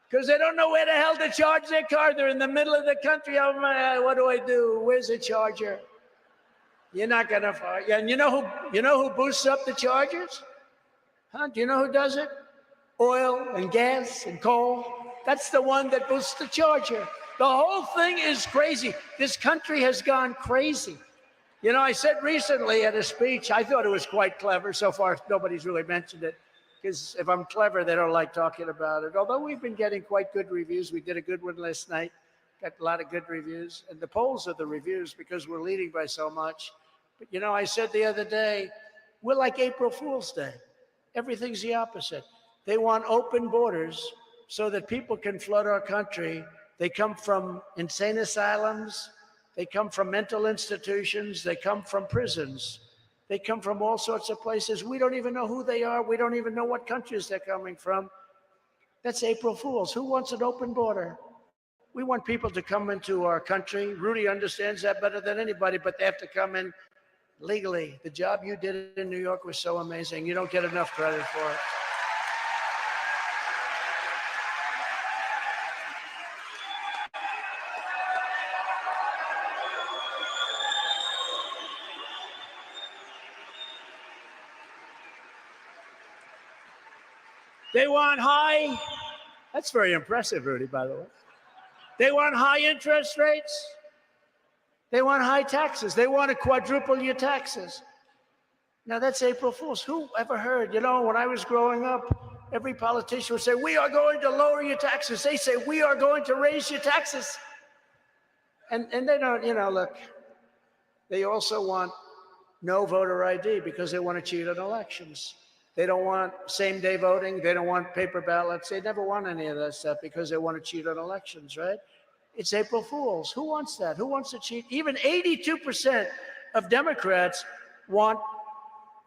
because they don't know where the hell to charge their car. They're in the middle of the country. Oh my, what do I do? Where's the charger? You're not gonna find. And you know who boosts up the chargers? Huh? Do you know who does it? Oil and gas and coal. That's the one that boosts the charger. The whole thing is crazy. This country has gone crazy. You know, I said recently at a speech, I thought it was quite clever. So far, nobody's really mentioned it, because if I'm clever, they don't like talking about it. Although we've been getting quite good reviews. We did a good one last night, got a lot of good reviews. And the polls are the reviews because we're leading by so much. But, you know, I said the other day, we're like April Fool's Day. Everything's the opposite. They want open borders so that people can flood our country. They come from insane asylums. They come from mental institutions. They come from prisons. They come from all sorts of places. We don't even know who they are. We don't even know what countries they're coming from. That's April Fools. Who wants an open border? We want people to come into our country. Rudy understands that better than anybody, but they have to come in legally. The job you did in New York was so amazing. You don't get enough credit for it. They want high. That's very impressive, Rudy, by the way. They want high interest rates. They want high taxes. They want to quadruple your taxes. Now, that's April Fool's. Who ever heard? You know, when I was growing up, every politician would say, we are going to lower your taxes. They say, we are going to raise your taxes. And they don't, you know, look, they also want no voter ID because they want to cheat on elections. They don't want same-day voting. They don't want paper ballots. They never want any of that stuff because they want to cheat on elections, right? It's April Fool's. Who wants that? Who wants to cheat? Even 82% of Democrats want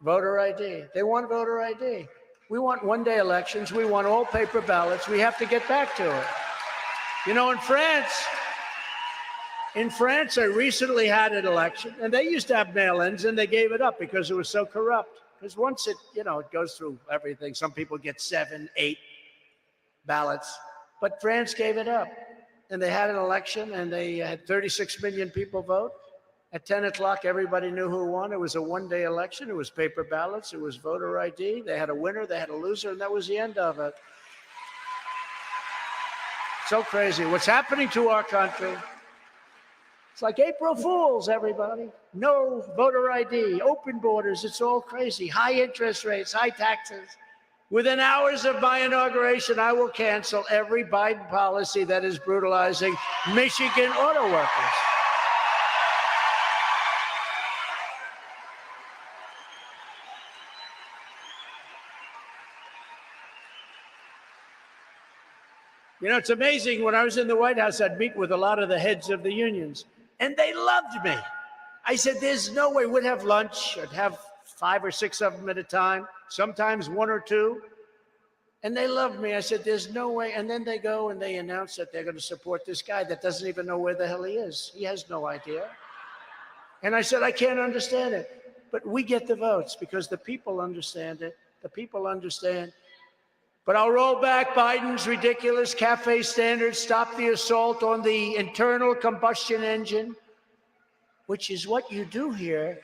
voter ID. They want voter ID. We want one-day elections. We want all paper ballots. We have to get back to it. You know, in France, I recently had an election, and they used to have mail-ins, and they gave it up because it was so corrupt. Because once it, you know, it goes through everything. Some people get 7, 8 ballots, but France gave it up. And they had an election, and they had 36 million people vote. At 10 o'clock, everybody knew who won. It was a one-day election. It was paper ballots. It was voter ID. They had a winner. They had a loser, and that was the end of it. So crazy. What's happening to our country? It's like April Fools, everybody. No voter ID, open borders. It's all crazy. High interest rates, high taxes. Within hours of my inauguration, I will cancel every Biden policy that is brutalizing Michigan auto workers. You know, it's amazing. When I was in the White House, I'd meet with a lot of the heads of the unions, and they loved me. I said, there's no way. We'd have lunch. I'd have 5 or 6 of them at a time, sometimes 1 or 2. And they loved me. I said, there's no way. And then they go and they announce that they're going to support this guy that doesn't even know where the hell he is. He has no idea. And I said, I can't understand it. But we get the votes because the people understand it. The people understand. But I'll roll back Biden's ridiculous CAFE standards, stop the assault on the internal combustion engine, which is what you do here.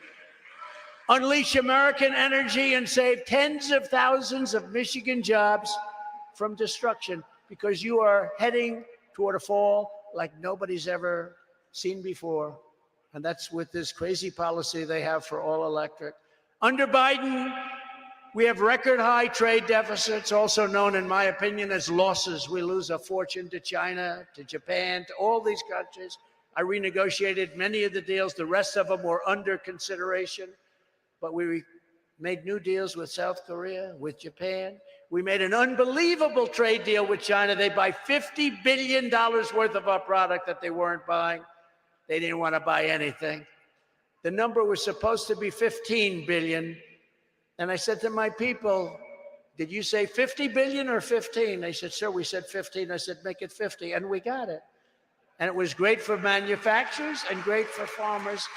Unleash American energy and save tens of thousands of Michigan jobs from destruction because you are heading toward a fall like nobody's ever seen before. And that's with this crazy policy they have for all electric. Under Biden, we have record high trade deficits, also known, in my opinion, as losses. We lose a fortune to China, to Japan, to all these countries. I renegotiated many of the deals. The rest of them were under consideration. But we made new deals with South Korea, with Japan. We made an unbelievable trade deal with China. They buy $50 billion worth of our product that they weren't buying. They didn't want to buy anything. The number was supposed to be 15 billion. And I said to my people, did you say 50 billion or 15? They said, sir, we said 15. I said, make it 50. And we got it. And it was great for manufacturers and great for farmers.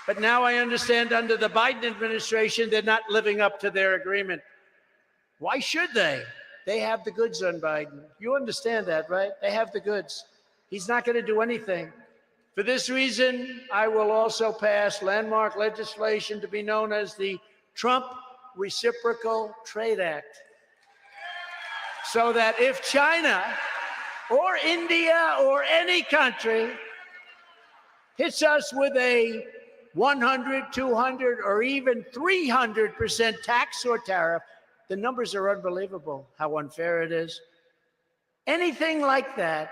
But now I understand under the Biden administration, they're not living up to their agreement. Why should they? They have the goods on Biden. You understand that, right? They have the goods. He's not going to do anything. For this reason, I will also pass landmark legislation to be known as the Trump Reciprocal Trade Act. So that if China or India or any country hits us with a 100, 200, or even 300% tax or tariff, the numbers are unbelievable, how unfair it is. Anything like that,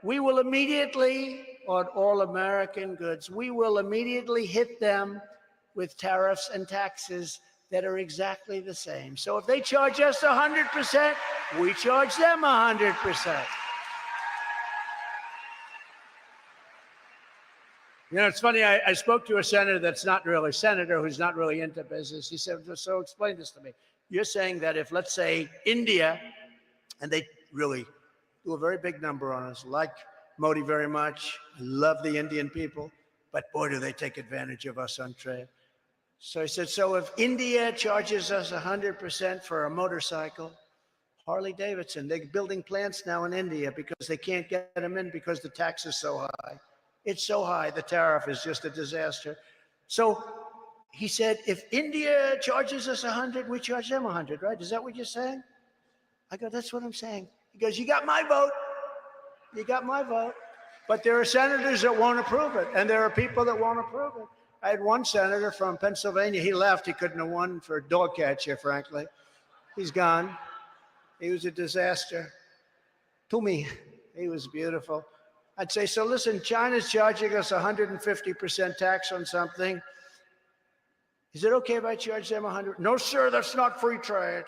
we will immediately, on all American goods, we will immediately hit them with tariffs and taxes that are exactly the same. So if they charge us 100%, we charge them 100%. You know, it's funny, I spoke to a senator that's not really a senator, who's not really into business. He said, so explain this to me. You're saying that if, let's say, India, and they really do a very big number on us, like Modi very much, I love the Indian people, but boy, do they take advantage of us on trade. So he said, so if India charges us 100% for a motorcycle, Harley Davidson, they're building plants now in India because they can't get them in because the tax is so high. It's so high, the tariff is just a disaster. So he said, if India charges us 100, we charge them 100, right? Is that what you're saying? I go, that's what I'm saying. He goes, you got my vote. You got my vote. But there are senators that won't approve it, and there are people that won't approve it. I had one senator from Pennsylvania. He left. He couldn't have won for a dog catcher, frankly. He's gone. He was a disaster. To me, he was beautiful. I'd say, so listen, China's charging us 150% tax on something. Is it okay if I charge them 100? No, sir, that's not free trade.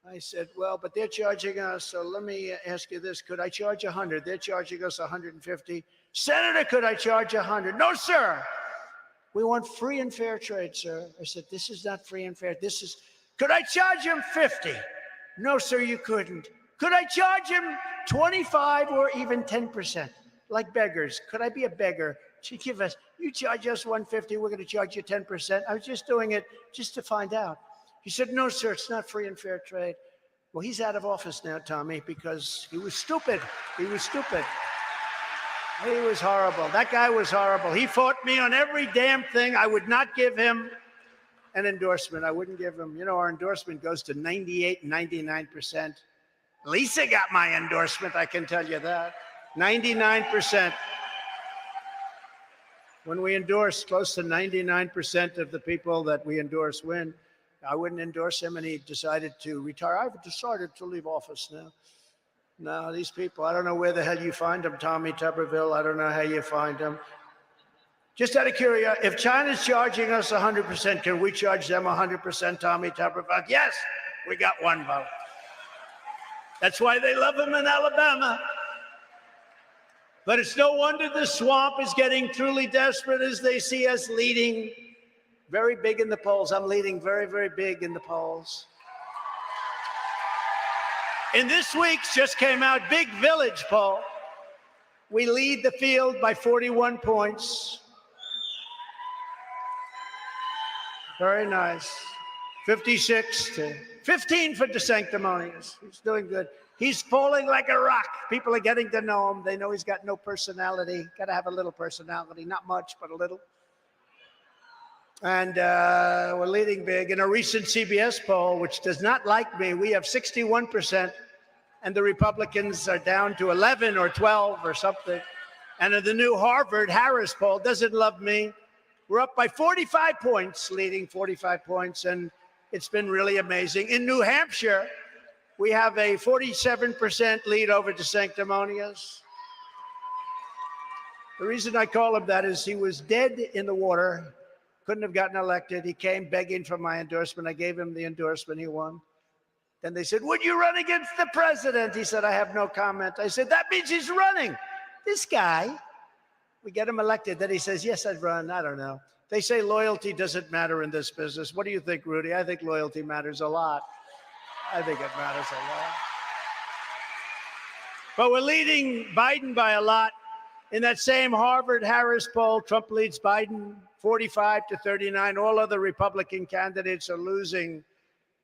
I said, well, but they're charging us, so let me ask you this. Could I charge 100? They're charging us 150. Senator, could I charge 100? No, sir. We want free and fair trade, sir. I said, this is not free and fair. This is, could I charge him 50? No, sir, you couldn't. Could I charge him 25 or even 10%? Like beggars. Could I be a beggar? She give us, you charge us 150, we're going to charge you 10%. I was just doing it just to find out. He said, no, sir, it's not free and fair trade. Well, he's out of office now, Tommy, because he was stupid. He was stupid. He was horrible. That guy was horrible. He fought me on every damn thing. I would not give him an endorsement. I wouldn't give him, our endorsement goes to 98, 99%. Lisa got my endorsement, I can tell you that. 99%. When we endorse, close to 99% of the people that we endorse win. I wouldn't endorse him, and he decided to retire. I've decided to leave office now. No, these people, I don't know where the hell you find them, Tommy Tuberville. I don't know how you find them. Just out of curiosity, if China's charging us 100%, can we charge them 100%, Tommy Tuberville? Yes, we got one vote. That's why they love him in Alabama. But it's no wonder the swamp is getting truly desperate as they see us leading very big in the polls. I'm leading very, very big in the polls. In this week's just came out Big Village poll, we lead the field by 41 points. Very nice. 56 to 15 for DeSanctimonious. He's doing good. He's falling like a rock. People are getting to know him. They know he's got no personality. Got to have a little personality. Not much, but a little. And we're leading big. In a recent CBS poll, which does not like me, we have 61%, and the Republicans are down to 11 or 12 or something. And in the new Harvard-Harris poll, doesn't love me. We're up by 45 points, leading 45 points, and it's been really amazing. In New Hampshire, we have a 47% lead over DeSanctimonious. The reason I call him that is he was dead in the water, couldn't have gotten elected. He came begging for my endorsement. I gave him the endorsement. He won. Then they said, would you run against the president? He said, I have no comment. I said, that means he's running. This guy, we get him elected. Then he says, yes, I'd run. I don't know. They say loyalty doesn't matter in this business. What do you think, Rudy? I think loyalty matters a lot. I think it matters a lot. But we're leading Biden by a lot. In that same Harvard-Harris poll, Trump leads Biden 45 to 39. All other Republican candidates are losing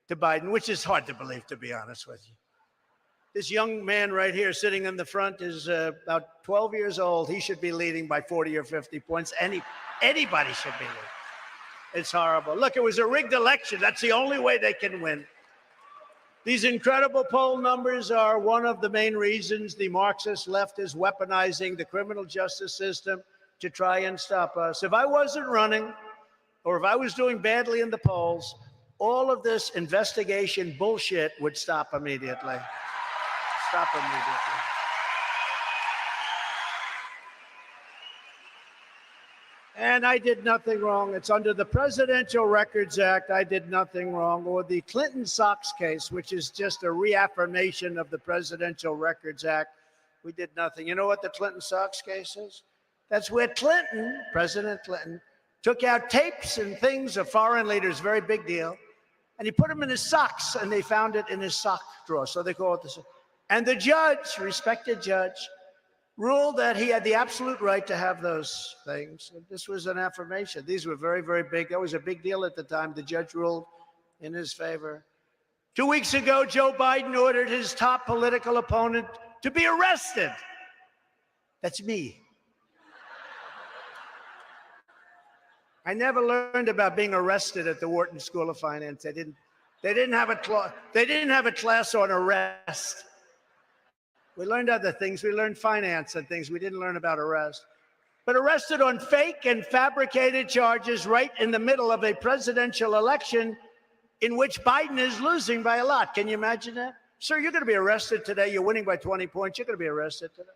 to Biden, which is hard to believe, to be honest with you. This young man right here sitting in the front is about 12 years old. He should be leading by 40 or 50 points. Anybody should be leading. It's horrible. Look, it was a rigged election. That's the only way they can win. These incredible poll numbers are one of the main reasons the Marxist left is weaponizing the criminal justice system to try and stop us. If I wasn't running, or if I was doing badly in the polls, all of this investigation bullshit would stop immediately. Stop immediately. And I did nothing wrong. It's under the Presidential Records Act. I did nothing wrong. Or the Clinton Sox case, which is just a reaffirmation of the Presidential Records Act. We did nothing. You know what the Clinton Sox case is? That's where Clinton, President Clinton, took out tapes and things of foreign leaders, very big deal, and he put them in his socks, and they found it in his sock drawer. So they call it the. And the judge, respected judge, ruled that he had the absolute right to have those things. And this was an affirmation. These were very, very big. That was a big deal at the time. The judge ruled in his favor. 2 weeks ago, Joe Biden ordered his top political opponent to be arrested. That's me. I never learned about being arrested at the Wharton School of Finance. I didn't They didn't have a class on arrest. We learned other things. We learned finance and things. We didn't learn about arrest. But arrested on fake and fabricated charges right in the middle of a presidential election in which Biden is losing by a lot. Can you imagine that? Sir, you're going to be arrested today. You're winning by 20 points. You're going to be arrested today.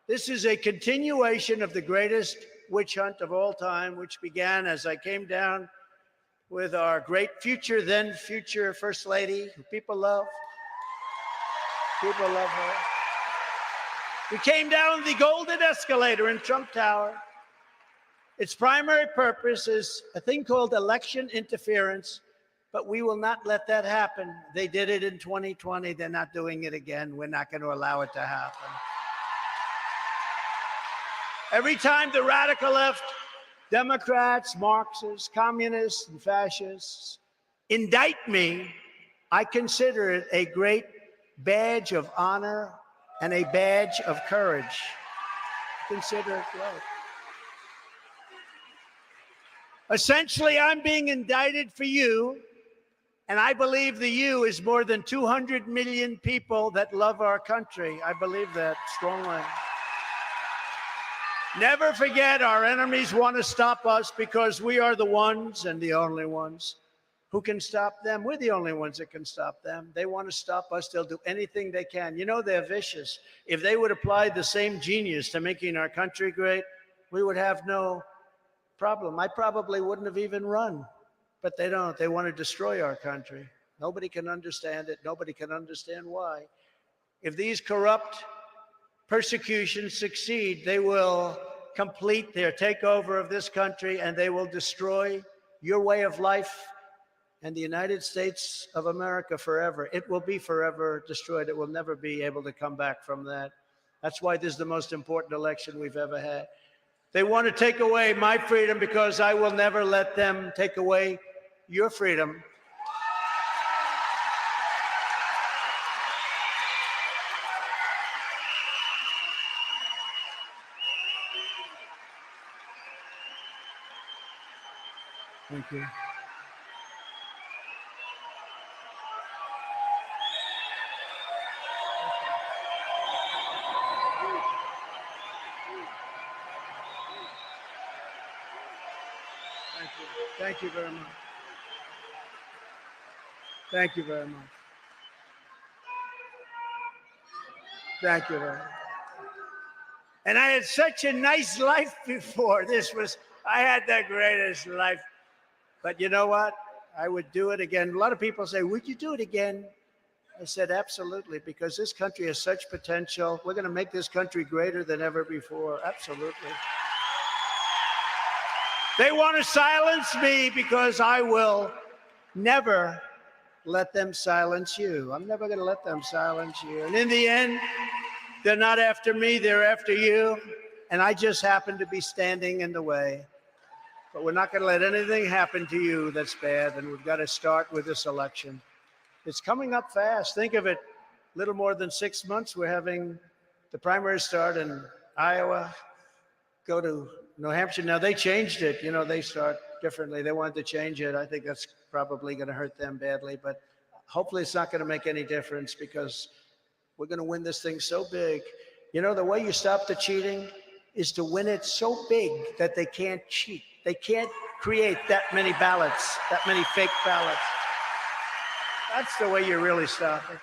This is a continuation of the greatest witch hunt of all time, which began as I came down with our great future, then future First Lady, who people love. People love her. We came down the golden escalator in Trump Tower. Its primary purpose is a thing called election interference, but we will not let that happen. They did it in 2020. They're not doing it again. We're not going to allow it to happen. Every time the radical left, Democrats, Marxists, communists, and fascists indict me, I consider it a great badge of honor and a badge of courage. Consider it great. Essentially, I'm being indicted for you, and I believe the you is more than 200 million people that love our country. I believe that strongly. Never forget, our enemies want to stop us because we are the ones and the only ones who can stop them. We're the only ones that can stop them. They want to stop us. They'll do anything they can. You know, they're vicious. If they would apply the same genius to making our country great, we would have no problem. I probably wouldn't have even run, but they don't. They want to destroy our country. Nobody can understand it. Nobody can understand why. If these corrupt persecutions succeed, they will complete their takeover of this country, and they will destroy your way of life and the United States of America forever. It will be forever destroyed. It will never be able to come back from that. That's why this is the most important election we've ever had. They want to take away my freedom because I will never let them take away your freedom. Thank you. Thank you very much. Thank you very much. Thank you very much. And I had such a nice life before. I had the greatest life. But you know what? I would do it again. A lot of people say, would you do it again? I said, absolutely, because this country has such potential. We're going to make this country greater than ever before. Absolutely. They want to silence me because I will never let them silence you. I'm never going to let them silence you. And in the end, they're not after me, they're after you. And I just happen to be standing in the way. But we're not going to let anything happen to you that's bad. And we've got to start with this election. It's coming up fast. Think of it, little more than 6 months. We're having the primary start in Iowa, go to New Hampshire. Now, they changed it. You know, they start differently. They wanted to change it. I think that's probably going to hurt them badly. But hopefully it's not going to make any difference because we're going to win this thing so big. You know, the way you stop the cheating is to win it so big that they can't cheat. They can't create that many ballots, that many fake ballots. That's the way you really stop it.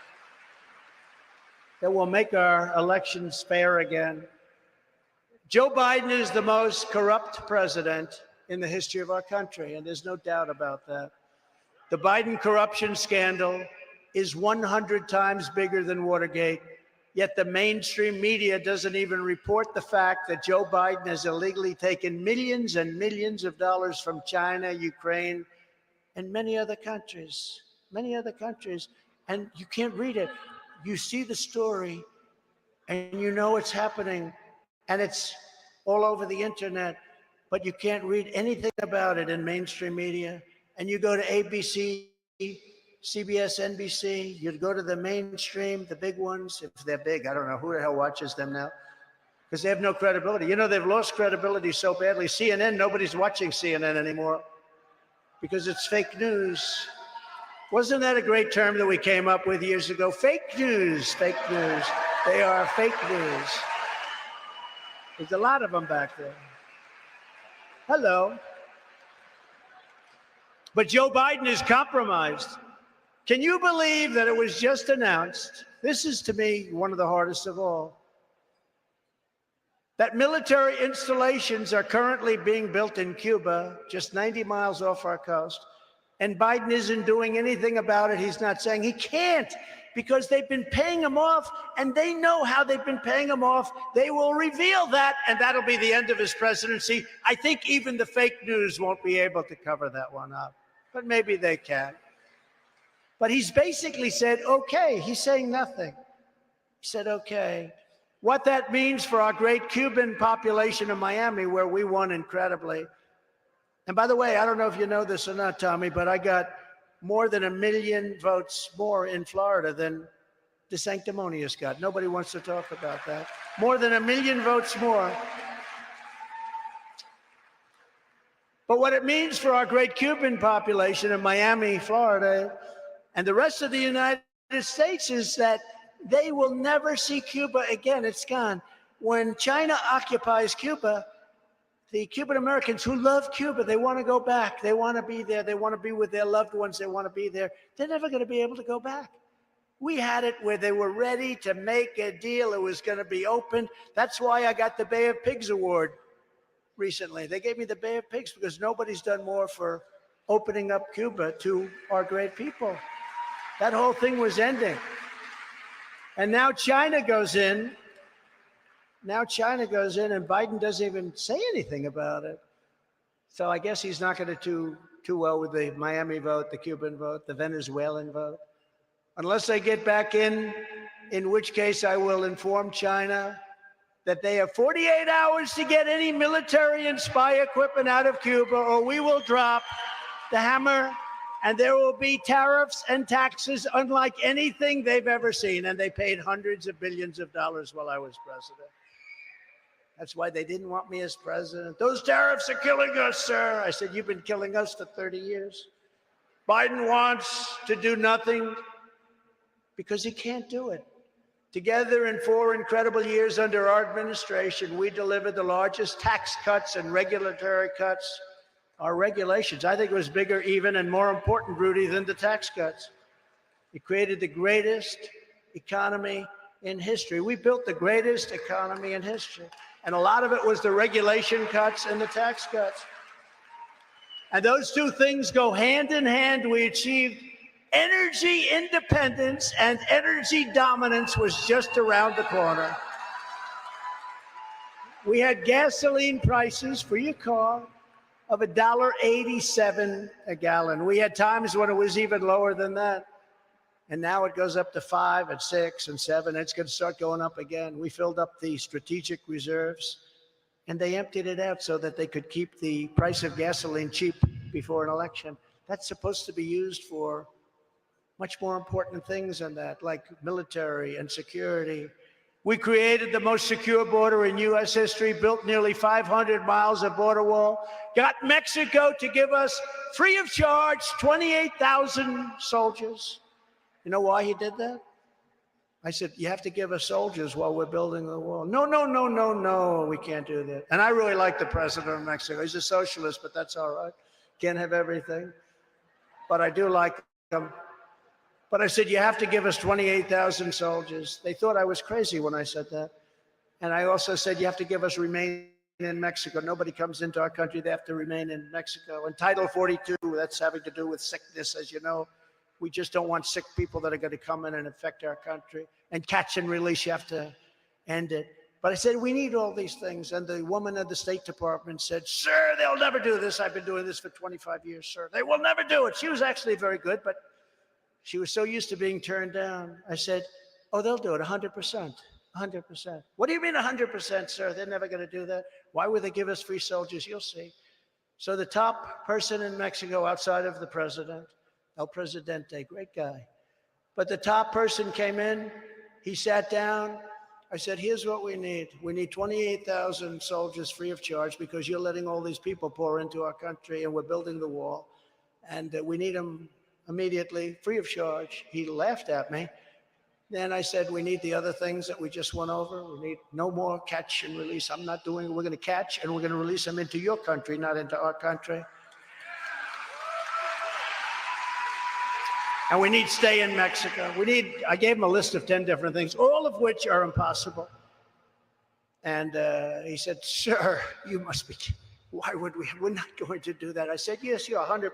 That will make our elections fair again. Joe Biden is the most corrupt president in the history of our country, and there's no doubt about that. The Biden corruption scandal is 100 times bigger than Watergate, yet the mainstream media doesn't even report the fact that Joe Biden has illegally taken millions and millions of dollars from China, Ukraine, and many other countries, and you can't read it. You see the story, and you know it's happening, and it's all over the internet, but you can't read anything about it in mainstream media. And you go to ABC, CBS, NBC, you'd go to the mainstream, the big ones, if they're big. I don't know who the hell watches them now, because they have no credibility. You know, they've lost credibility so badly. CNN, nobody's watching CNN anymore because it's fake news. Wasn't that a great term that we came up with years ago? Fake news, fake news. They are fake news. There's a lot of them back there. Hello. But Joe Biden is compromised. Can you believe that it was just announced? This is, to me, one of the hardest of all. That military installations are currently being built in Cuba, just 90 miles off our coast. And Biden isn't doing anything about it. He's not saying he can't, because they've been paying him off, and they know how they've been paying him off. They will reveal that, and that'll be the end of his presidency. I think even the fake news won't be able to cover that one up, but maybe they can. But he's basically said, okay. He's saying nothing. He said, okay. What that means for our great Cuban population in Miami, where we won incredibly. And by the way, I don't know if you know this or not, Tommy, but I got more than 1 million votes more in Florida than DeSanctimonious got. Nobody wants to talk about that. More than 1 million votes more. But what it means for our great Cuban population in Miami, Florida, and the rest of the United States is that they will never see Cuba again. It's gone. When China occupies Cuba, the Cuban Americans who love Cuba, they want to go back. They want to be there. They want to be with their loved ones. They want to be there. They're never going to be able to go back. We had it where they were ready to make a deal. It was going to be open. That's why I got the Bay of Pigs Award recently. They gave me the Bay of Pigs because nobody's done more for opening up Cuba to our great people. That whole thing was ending. And now China goes in. Now China goes in, and Biden doesn't even say anything about it. So I guess he's not going to do too well with the Miami vote, the Cuban vote, the Venezuelan vote. Unless they get back in which case I will inform China that they have 48 hours to get any military and spy equipment out of Cuba, or we will drop the hammer, and there will be tariffs and taxes unlike anything they've ever seen. And they paid hundreds of billions of dollars while I was president. That's why they didn't want me as president. Those tariffs are killing us, sir. I said, you've been killing us for 30 years. Biden wants to do nothing because he can't do it. Together in 4 incredible years under our administration, we delivered the largest tax cuts and regulatory cuts. Our regulations, I think it was bigger even and more important, Rudy, than the tax cuts. It created the greatest economy in history. We built the greatest economy in history. And a lot of it was the regulation cuts and the tax cuts. And those two things go hand in hand. We achieved energy independence, and energy dominance was just around the corner. We had gasoline prices for your car of $1.87 a gallon. We had times when it was even lower than that. And now it goes up to 5 and 6 and 7. It's going to start going up again. We filled up the strategic reserves, and they emptied it out so that they could keep the price of gasoline cheap before an election. That's supposed to be used for much more important things than that, like military and security. We created the most secure border in U.S. history, built nearly 500 miles of border wall, got Mexico to give us, free of charge, 28,000 soldiers. You know why he did that? I said, you have to give us soldiers while we're building the wall. No, no, no, no, no, we can't do that. And I really like the president of Mexico. He's a socialist, but that's all right. Can't have everything. But I do like him. But I said, you have to give us 28,000 soldiers. They thought I was crazy when I said that. And I also said, you have to give us remain in Mexico. Nobody comes into our country. They have to remain in Mexico. And Title 42, that's having to do with sickness, as you know. We just don't want sick people that are going to come in and affect our country. And catch and release, you have to end it. But I said, we need all these things. And the woman at the State Department said, sir, they'll never do this. I've been doing this for 25 years, sir. They will never do it. She was actually very good, but she was so used to being turned down. I said, oh, they'll do it 100%, 100%. What do you mean 100%, sir? They're never going to do that. Why would they give us free soldiers? You'll see. So the top person in Mexico outside of the president, El Presidente, great guy. But the top person came in, he sat down. I said, here's what we need. We need 28,000 soldiers free of charge because you're letting all these people pour into our country and we're building the wall. and we need them immediately, free of charge. He laughed at me. Then I said, we need the other things that we just went over. We need no more catch and release. I'm not doing it. We're going to catch and we're going to release them into your country, not into our country. And we need stay in Mexico. I gave him a list of 10 different things, all of which are impossible. And he said, sir, you must be, why would we? We're not going to do that. I said, yes, you're 100%.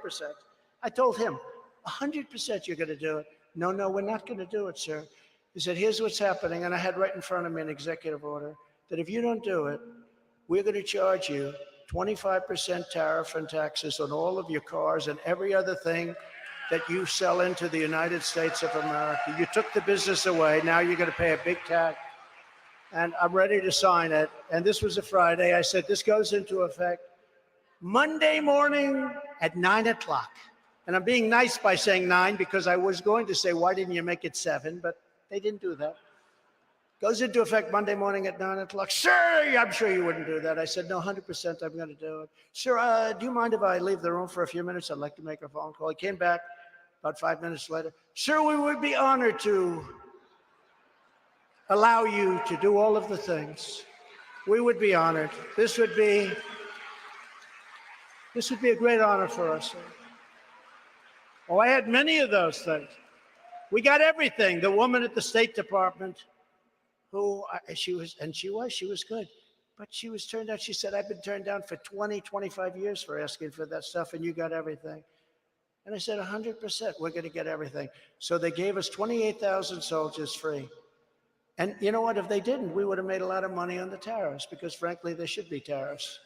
I told him, 100% you're going to do it. No, we're not going to do it, sir. He said, here's what's happening. And I had right in front of me an executive order that if you don't do it, we're going to charge you 25% tariff and taxes on all of your cars and every other thing that you sell into the United States of America. You took the business away. Now you're going to pay a big tax. And I'm ready to sign it. And this was a Friday. I said, this goes into effect Monday morning at 9 o'clock. And I'm being nice by saying 9 because I was going to say, why didn't you make it 7? But they didn't do that. Goes into effect Monday morning at 9 o'clock. Sir, I'm sure you wouldn't do that. I said, no, 100% I'm going to do it. Sir, do you mind if I leave the room for a few minutes? I'd like to make a phone call. He came back about 5 minutes later. Sir, we would be honored to allow you to do all of the things. We would be honored. This would be a great honor for us, sir. Oh, I had many of those things. We got everything. The woman at the State Department, she was good. But she was turned down. She said, I've been turned down for 20, 25 years for asking for that stuff, and you got everything. And I said, 100%, we're going to get everything. So they gave us 28,000 soldiers free. And you know what? If they didn't, we would have made a lot of money on the tariffs because, frankly, there should be tariffs.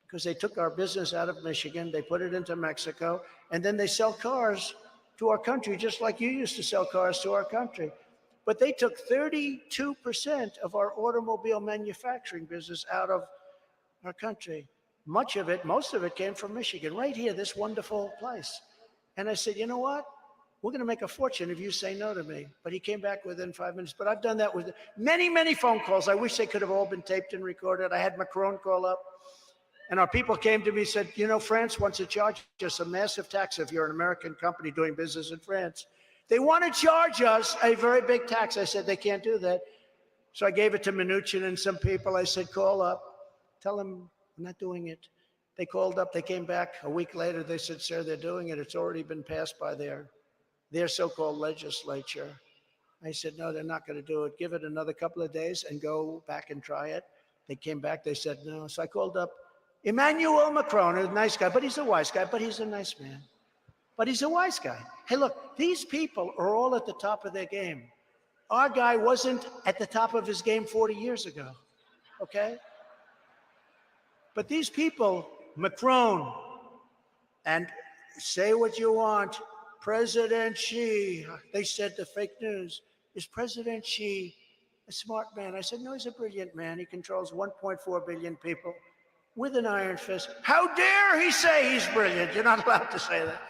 Because they took our business out of Michigan, they put it into Mexico, and then they sell cars to our country, just like you used to sell cars to our country. But they took 32% of our automobile manufacturing business out of our country. Most of it came from Michigan, right here, this wonderful place. And I said, you know what? We're going to make a fortune if you say no to me. But he came back within 5 minutes. But I've done that with many, many phone calls. I wish they could have all been taped and recorded. I had Macron call up. And our people came to me and said, you know, France wants to charge us a massive tax if you're an American company doing business in France. They want to charge us a very big tax. I said, they can't do that. So I gave it to Mnuchin and some people. I said, call up, tell them I'm not doing it. They called up, they came back a week later. They said, sir, they're doing it. It's already been passed by their so-called legislature. I said, no, they're not going to do it. Give it another couple of days and go back and try it. They came back, they said no. So I called up Emmanuel Macron, a nice guy, but he's a wise guy, but he's a nice man. But he's a wise guy. Hey, look, these people are all at the top of their game. Our guy wasn't at the top of his game 40 years ago, okay? But these people, Macron, and say what you want, President Xi, they said the fake news, is President Xi a smart man? I said, no, he's a brilliant man. He controls 1.4 billion people with an iron fist. How dare he say he's brilliant? You're not allowed to say that.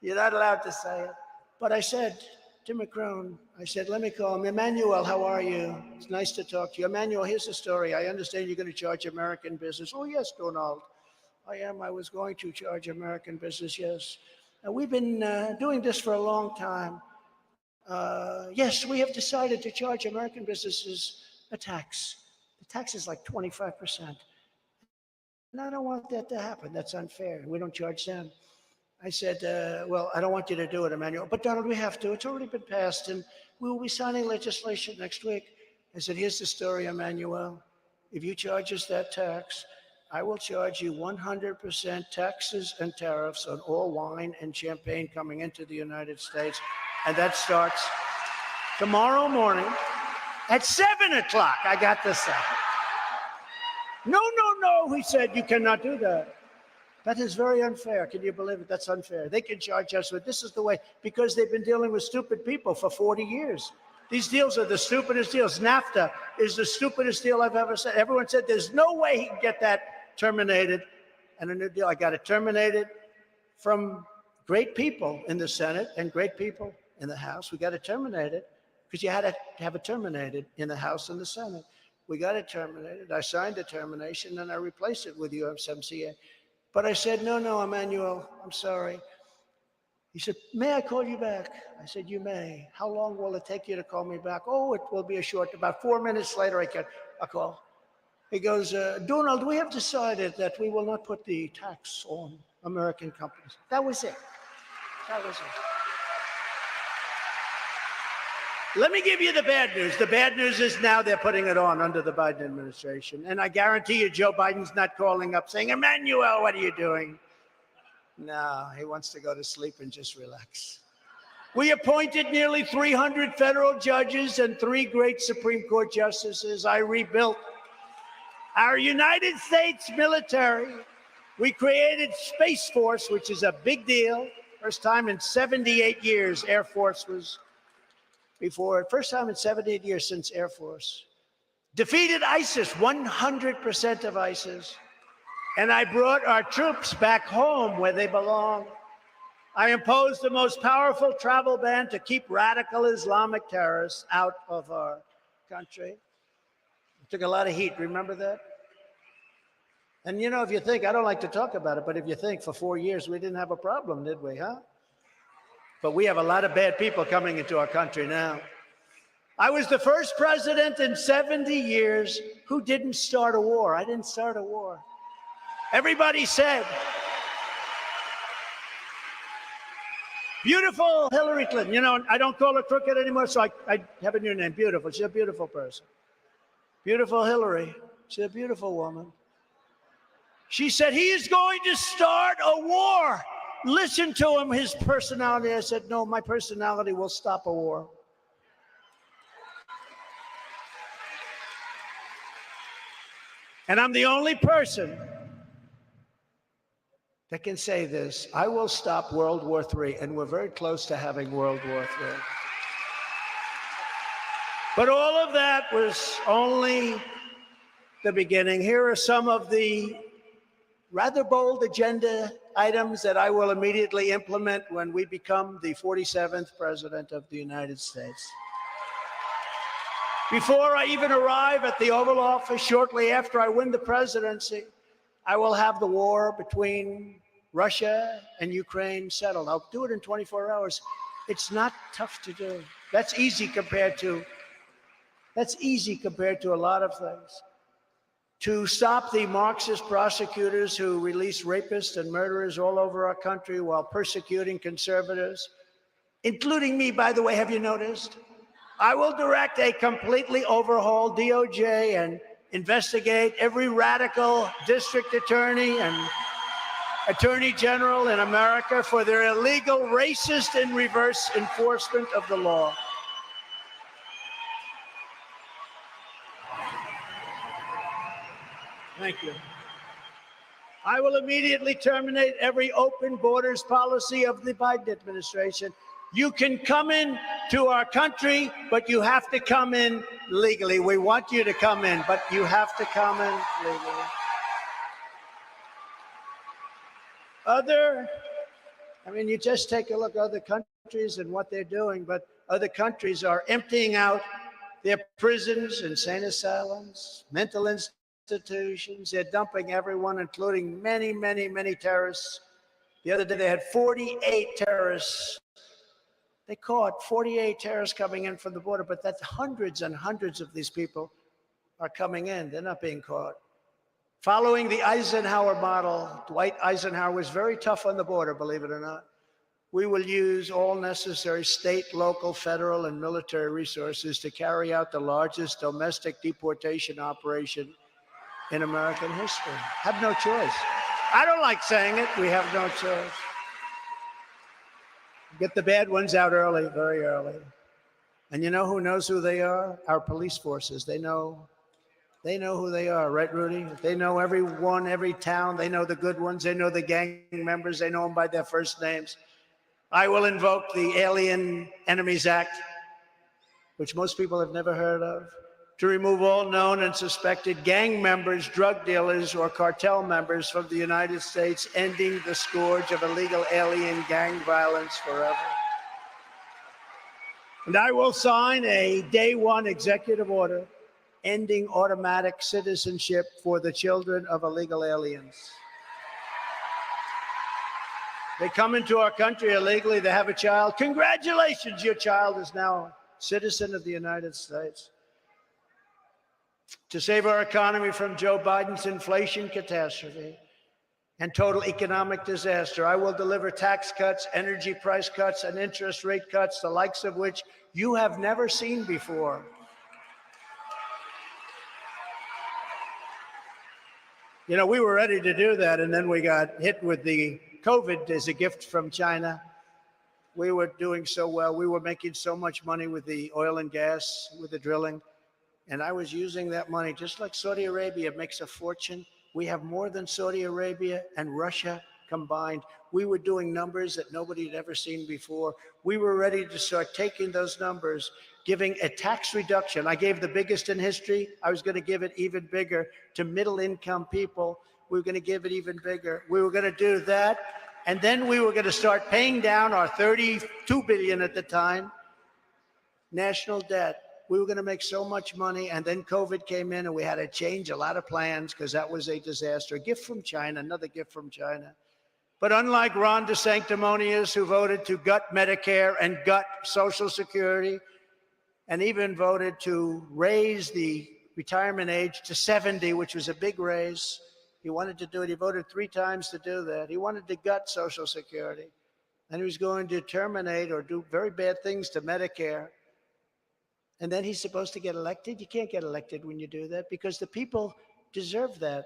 You're not allowed to say it. But I said to Macron, I said, let me call him. Emmanuel, how are you? It's nice to talk to you. Emmanuel, here's the story. I understand you're going to charge American business. Oh, yes, Donald. I am. I was going to charge American business, yes. And we've been doing this for a long time. Yes, we have decided to charge American businesses a tax. The tax is like 25%. And I don't want that to happen. That's unfair. We don't charge them. I said, well, I don't want you to do it, Emmanuel. But Donald, we have to. It's already been passed, and we will be signing legislation next week. I said, here's the story, Emmanuel. If you charge us that tax, I will charge you 100% taxes and tariffs on all wine and champagne coming into the United States. And that starts tomorrow morning at 7 o'clock. I got this out. No, he said, you cannot do that. That is very unfair. Can you believe it? That's unfair. They can charge us with this is the way, because they've been dealing with stupid people for 40 years. These deals are the stupidest deals. NAFTA is the stupidest deal I've ever said. Everyone said there's no way he can get that terminated. And a new deal, I got it terminated from great people in the Senate and great people in the House. We got it terminated because you had to have it terminated in the House and the Senate. We got it terminated. I signed the termination and I replaced it with USMCA. But I said, no, Emmanuel, I'm sorry. He said, may I call you back? I said, you may. How long will it take you to call me back? Oh, it will be a short, about 4 minutes later, I get a call. He goes, Donald, we have decided that we will not put the tax on American companies. That was it. That was it. Let me give you the bad news. The bad news is now they're putting it on under the Biden administration. And I guarantee you, Joe Biden's not calling up saying, Emmanuel, what are you doing? No, he wants to go to sleep and just relax. We appointed nearly 300 federal judges and 3 great Supreme Court justices. I rebuilt our United States military. We created Space Force, which is a big deal. First time in 78 years, Air Force was before. First time in 78 years since Air Force. Defeated ISIS, 100% of ISIS. And I brought our troops back home where they belong. I imposed the most powerful travel ban to keep radical Islamic terrorists out of our country. It took a lot of heat, remember that? And you know, if you think, I don't like to talk about it, but if you think for 4 years we didn't have a problem, did we, huh? But we have a lot of bad people coming into our country now. I was the first president in 70 years who didn't start a war. I didn't start a war. Everybody said, beautiful Hillary Clinton. You know, I don't call her crooked anymore, so I have a new name, Beautiful. She's a beautiful person. Beautiful Hillary. She's a beautiful woman. She said, he is going to start a war. Listen to him, his personality. I said, no, my personality will stop a war. And I'm the only person that can say this. I will stop World War III, and we're very close to having World War III. But all of that was only the beginning. Here are some of the rather bold agenda items that I will immediately implement when we become the 47th President of the United States. Before I even arrive at the Oval Office, shortly after I win the presidency, I will have the war between Russia and Ukraine settled. I'll do it in 24 hours. It's not tough to do. That's easy compared to a lot of things. To stop the Marxist prosecutors who release rapists and murderers all over our country while persecuting conservatives, including me, by the way, have you noticed? I will direct a completely overhauled DOJ and investigate every radical district attorney and attorney general in America for their illegal, racist, and reverse enforcement of the law. Thank you. I will immediately terminate every open borders policy of the Biden administration. You can come in to our country, but you have to come in legally. We want you to come in, but you have to come in legally. You just take a look at other countries and what they're doing, but other countries are emptying out their prisons, insane asylums, mental institutions. They're dumping everyone, including many, many, many terrorists. The other day, they had 48 terrorists. They caught 48 terrorists coming in from the border, but that's hundreds and hundreds of these people are coming in. They're not being caught. Following the Eisenhower model, Dwight Eisenhower was very tough on the border, believe it or not. We will use all necessary state, local, federal, and military resources to carry out the largest domestic deportation operation in American history. Have no choice. I don't like saying it. We have no choice. Get the bad ones out early, very early. And you know who knows who they are? Our police forces. They know who they are, right, Rudy? They know everyone, every town. They know the good ones. They know the gang members. They know them by their first names. I will invoke the Alien Enemies Act, which most people have never heard of, to remove all known and suspected gang members, drug dealers, or cartel members from the United States, ending the scourge of illegal alien gang violence forever. And I will sign a day one executive order ending automatic citizenship for the children of illegal aliens. They come into our country illegally. They have a child. Congratulations, your child is now a citizen of the United States. To save our economy from Joe Biden's inflation catastrophe and total economic disaster, I will deliver tax cuts, energy price cuts, and interest rate cuts, the likes of which you have never seen before. You know, we were ready to do that, and then we got hit with the COVID as a gift from China. We were doing so well. We were making so much money with the oil and gas, with the drilling. And I was using that money, just like Saudi Arabia makes a fortune. We have more than Saudi Arabia and Russia combined. We were doing numbers that nobody had ever seen before. We were ready to start taking those numbers, giving a tax reduction. I gave the biggest in history. I was going to give it even bigger to middle income people. We were going to give it even bigger. We were going to do that. And then we were going to start paying down our $32 billion at the time national debt. We were going to make so much money, and then COVID came in, and we had to change a lot of plans because that was a disaster. A gift from China, another gift from China. But unlike Ron DeSanctimonious, who voted to gut Medicare and gut Social Security, and even voted to raise the retirement age to 70, which was a big raise. He wanted to do it. He voted 3 times to do that. He wanted to gut Social Security, and he was going to terminate or do very bad things to Medicare. And then he's supposed to get elected? You can't get elected when you do that because the people deserve that.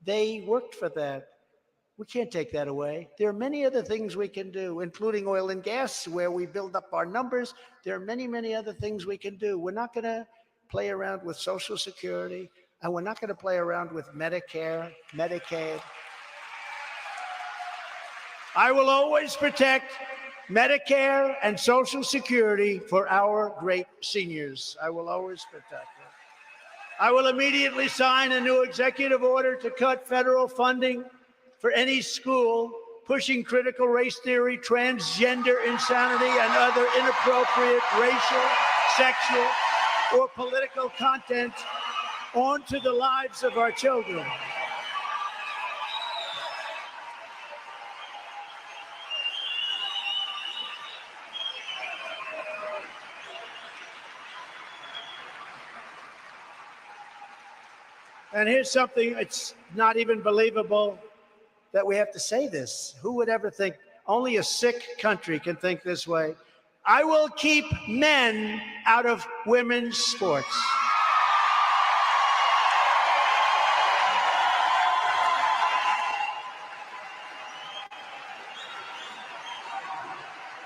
They worked for that. We can't take that away. There are many other things we can do, including oil and gas, where we build up our numbers. There are many, many other things we can do. We're not going to play around with Social Security, and we're not going to play around with Medicare, Medicaid. I will always protect Medicare and Social Security for our great seniors. I will always protect them. I will immediately sign a new executive order to cut federal funding for any school pushing critical race theory, transgender insanity, and other inappropriate racial, sexual, or political content onto the lives of our children. And here's something, it's not even believable that we have to say this. Who would ever think? Only a sick country can think this way. I will keep men out of women's sports.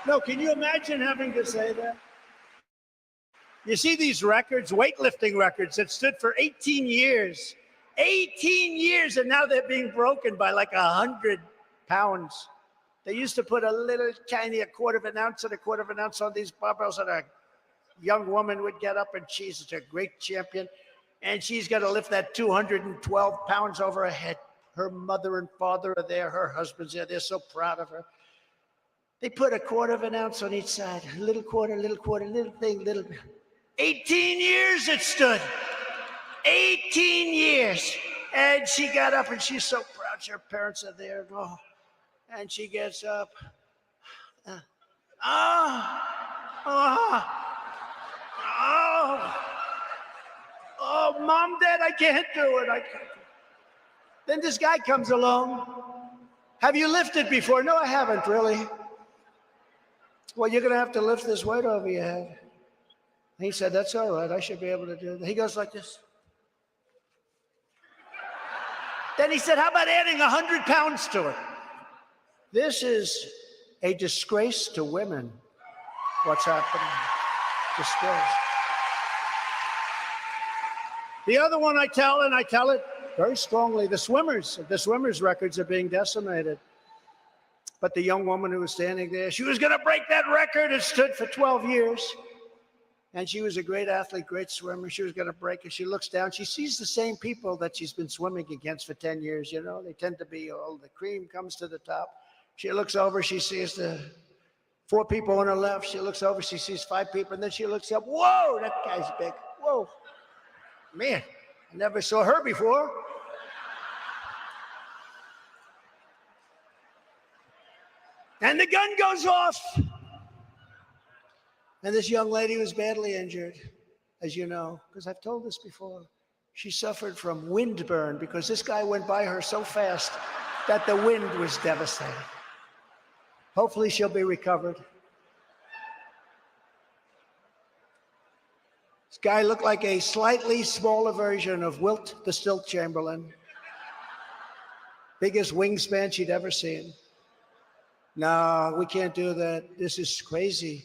No, can you imagine having to say that? You see these records, weightlifting records that stood for 18 years. 18 years, and now they're being broken by like 100 pounds. They used to put a little tiny, a quarter of an ounce on these barbells, and a young woman would get up, and she's a great champion, and she's got to lift that 212 pounds over her head. Her mother and father are there, her husband's there, they're so proud of her. They put a quarter of an ounce on each side, a little quarter, little thing, little. 18 years it stood. 18 years. And she got up and she's so proud. Her parents are there. Oh. And she gets up. Mom, Dad, I can't do it. I can't. Then this guy comes along. Have you lifted before? No, I haven't really. Well, you're going to have to lift this weight over your head. He said, that's all right. I should be able to do that. He goes like this. Then he said, how about adding 100 pounds to it? This is a disgrace to women, what's happening. Disgrace. The other one I tell, and I tell it very strongly, the swimmers' records are being decimated. But the young woman who was standing there, she was going to break that record. It stood for 12 years. And she was a great athlete, great swimmer. She was going to break it. She looks down. She sees the same people that she's been swimming against for 10 years. You know, they tend to be, the cream comes to the top. She looks over. She sees the 4 people on her left. She looks over. She sees 5 people. And then she looks up. Whoa, that guy's big. Whoa. Man, I never saw her before. And the gun goes off. And this young lady was badly injured, as you know, because I've told this before. She suffered from windburn because this guy went by her so fast that the wind was devastating. Hopefully she'll be recovered. This guy looked like a slightly smaller version of Wilt the Stilt Chamberlain. Biggest wingspan she'd ever seen. No, we can't do that. This is crazy.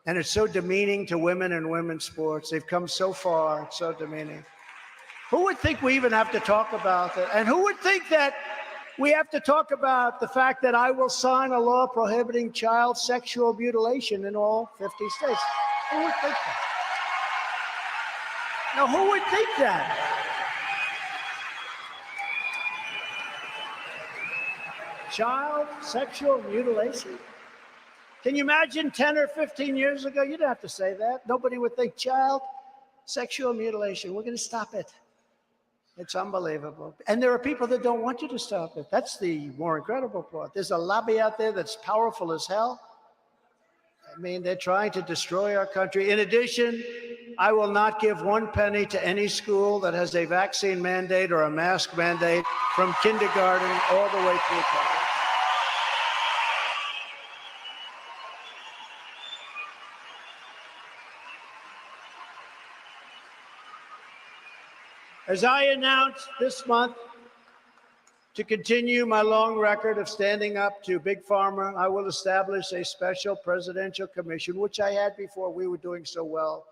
And it's so demeaning to women and women's sports. They've come so far. It's so demeaning. Who would think we even have to talk about that? And who would think that we have to talk about the fact that I will sign a law prohibiting child sexual mutilation in all 50 states? Who would think that? Now, who would think that? Child sexual mutilation? Can you imagine 10 or 15 years ago? You don't have to say that. Nobody would think child sexual mutilation. We're going to stop it. It's unbelievable. And there are people that don't want you to stop it. That's the more incredible part. There's a lobby out there that's powerful as hell. I mean, they're trying to destroy our country. In addition, I will not give 1 penny to any school that has a vaccine mandate or a mask mandate from kindergarten all the way through college. As I announced this month, to continue my long record of standing up to Big Pharma, I will establish a special presidential commission, which I had before we were doing so well.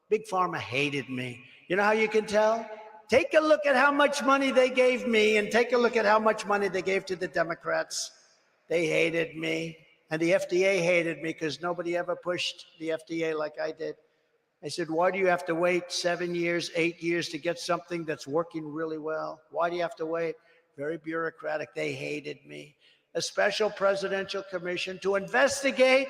Big Pharma hated me. You know how you can tell? Take a look at how much money they gave me and take a look at how much money they gave to the Democrats. They hated me. And the FDA hated me because nobody ever pushed the FDA like I did. I said, why do you have to wait 7 years, 8 years to get something that's working really well? Why do you have to wait? Very bureaucratic. They hated me. A special presidential commission to investigate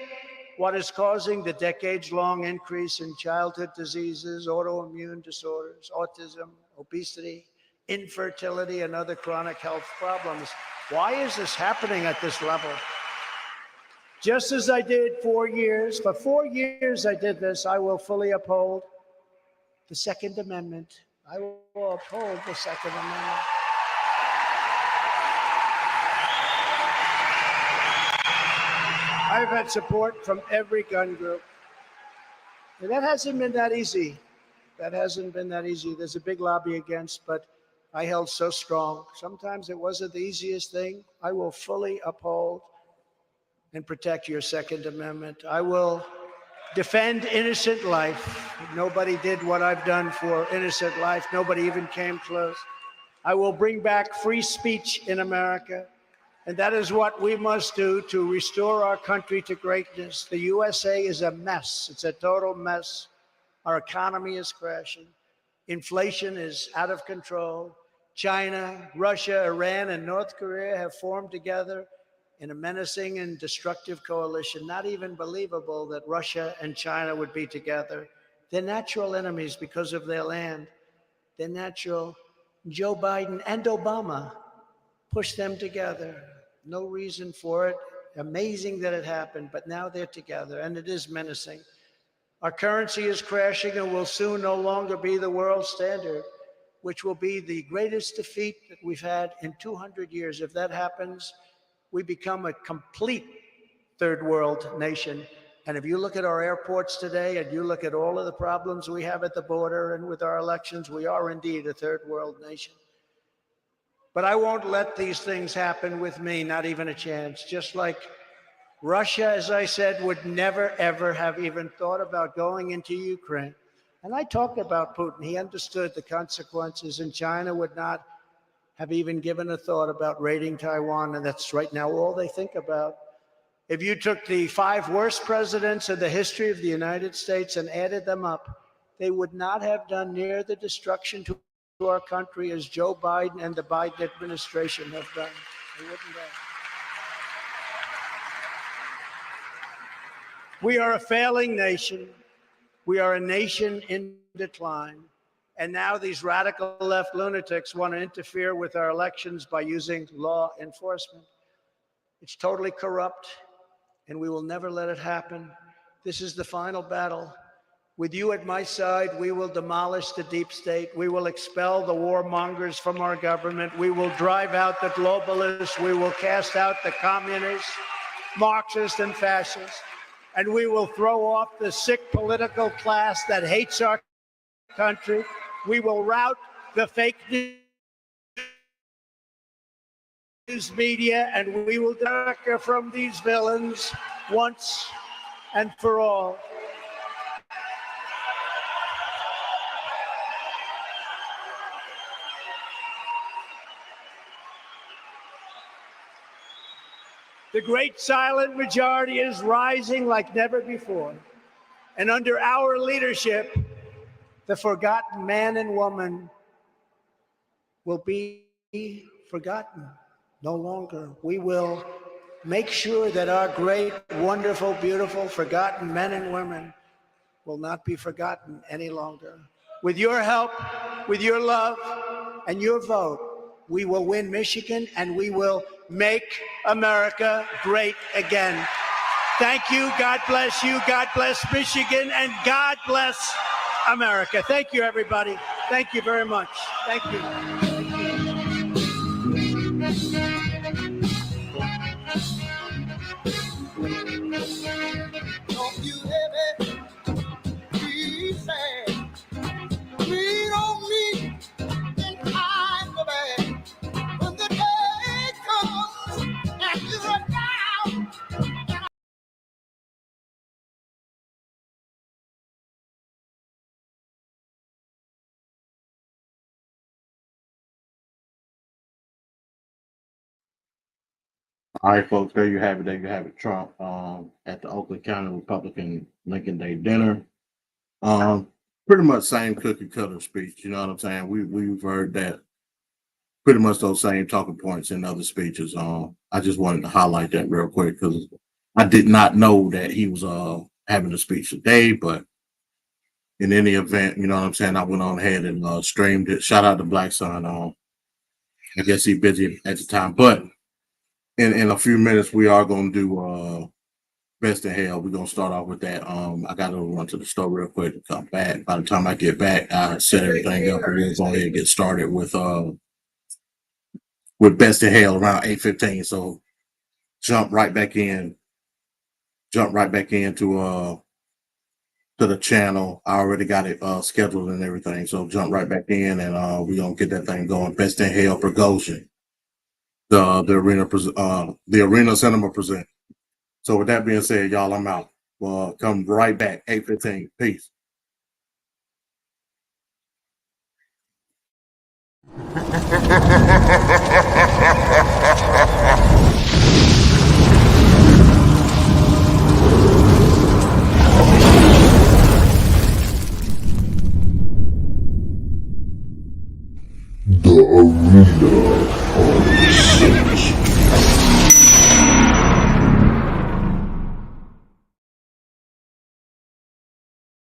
what is causing the decades-long increase in childhood diseases, autoimmune disorders, autism, obesity, infertility, and other chronic health problems. Why is this happening at this level? Just as I did 4 years, for 4 years I did this, I will fully uphold the Second Amendment. I will uphold the Second Amendment. I've had support from every gun group. And that hasn't been that easy. That hasn't been that easy. There's a big lobby against, but I held so strong. Sometimes it wasn't the easiest thing. I will fully uphold and protect your Second Amendment. I will defend innocent life. Nobody did what I've done for innocent life. Nobody even came close. I will bring back free speech in America. And that is what we must do to restore our country to greatness. The USA is a mess. It's a total mess. Our economy is crashing. Inflation is out of control. China, Russia, Iran, and North Korea have formed together in a menacing and destructive coalition. Not even believable that Russia and China would be together. They're natural enemies because of their land. They're natural. Joe Biden and Obama pushed them together. No reason for it. Amazing that it happened, but now they're together, and it is menacing. Our currency is crashing and will soon no longer be the world standard, which will be the greatest defeat that we've had in 200 years. If that happens, we become a complete third world nation. And if you look at our airports today and you look at all of the problems we have at the border and with our elections, we are indeed a third world nation. But I won't let these things happen with me, not even a chance. Just like Russia, as I said, would never, ever have even thought about going into Ukraine. And I talked about Putin. He understood the consequences, and China would not have even given a thought about raiding Taiwan, and that's right now all they think about. If you took the 5 worst presidents in the history of the United States and added them up, they would not have done near the destruction to our country as Joe Biden and the Biden administration have done. They wouldn't have. We are a failing nation. We are a nation in decline. And now these radical left lunatics want to interfere with our elections by using law enforcement. It's totally corrupt. and we will never let it happen. This is the final battle. With you at my side, we will demolish the deep state. We will expel the warmongers from our government. We will drive out the globalists. We will cast out the communists, Marxists, and fascists. And we will throw off the sick political class that hates our country. We will rout the fake news media, and we will direct from these villains once and for all. The great silent majority is rising like never before. And under our leadership, the forgotten man and woman will be forgotten no longer. We will make sure that our great, wonderful, beautiful, forgotten men and women will not be forgotten any longer. With your help, with your love, and your vote, we will win Michigan, and we will make America great again. Thank you. God bless you. God bless Michigan, and God bless America. Thank you, everybody. Thank you very much. Thank you. Don't you ever be sad. Read on me in times of bad. When the day comes and you are down. All right, folks, there you have it. There you have it. Trump at the Oakland County Republican Lincoln Day dinner. Pretty much same cookie cutter speech. You know what I'm saying? We've heard that pretty much those same talking points in other speeches. I just wanted to highlight that real quick because I did not know that he was having a speech today. But in any event, you know what I'm saying? I went on ahead and streamed it. Shout out to Blackson. I guess he's busy at the time, but in a few minutes we are going to do Best in Hell. We're going to start off with that. I got to run to the store real quick and come back. By the time I get back, I set everything up and we'll go ahead and get started with Best in Hell around 8:15. So jump right back into to the channel. I already got it scheduled and everything. So jump right back in and we're gonna get that thing going. Best in Hell Prigozhin. The Arena Cinema present. So with that being said, y'all, I'm out. Well, come right back, 8:15. Peace. The Arena of Six.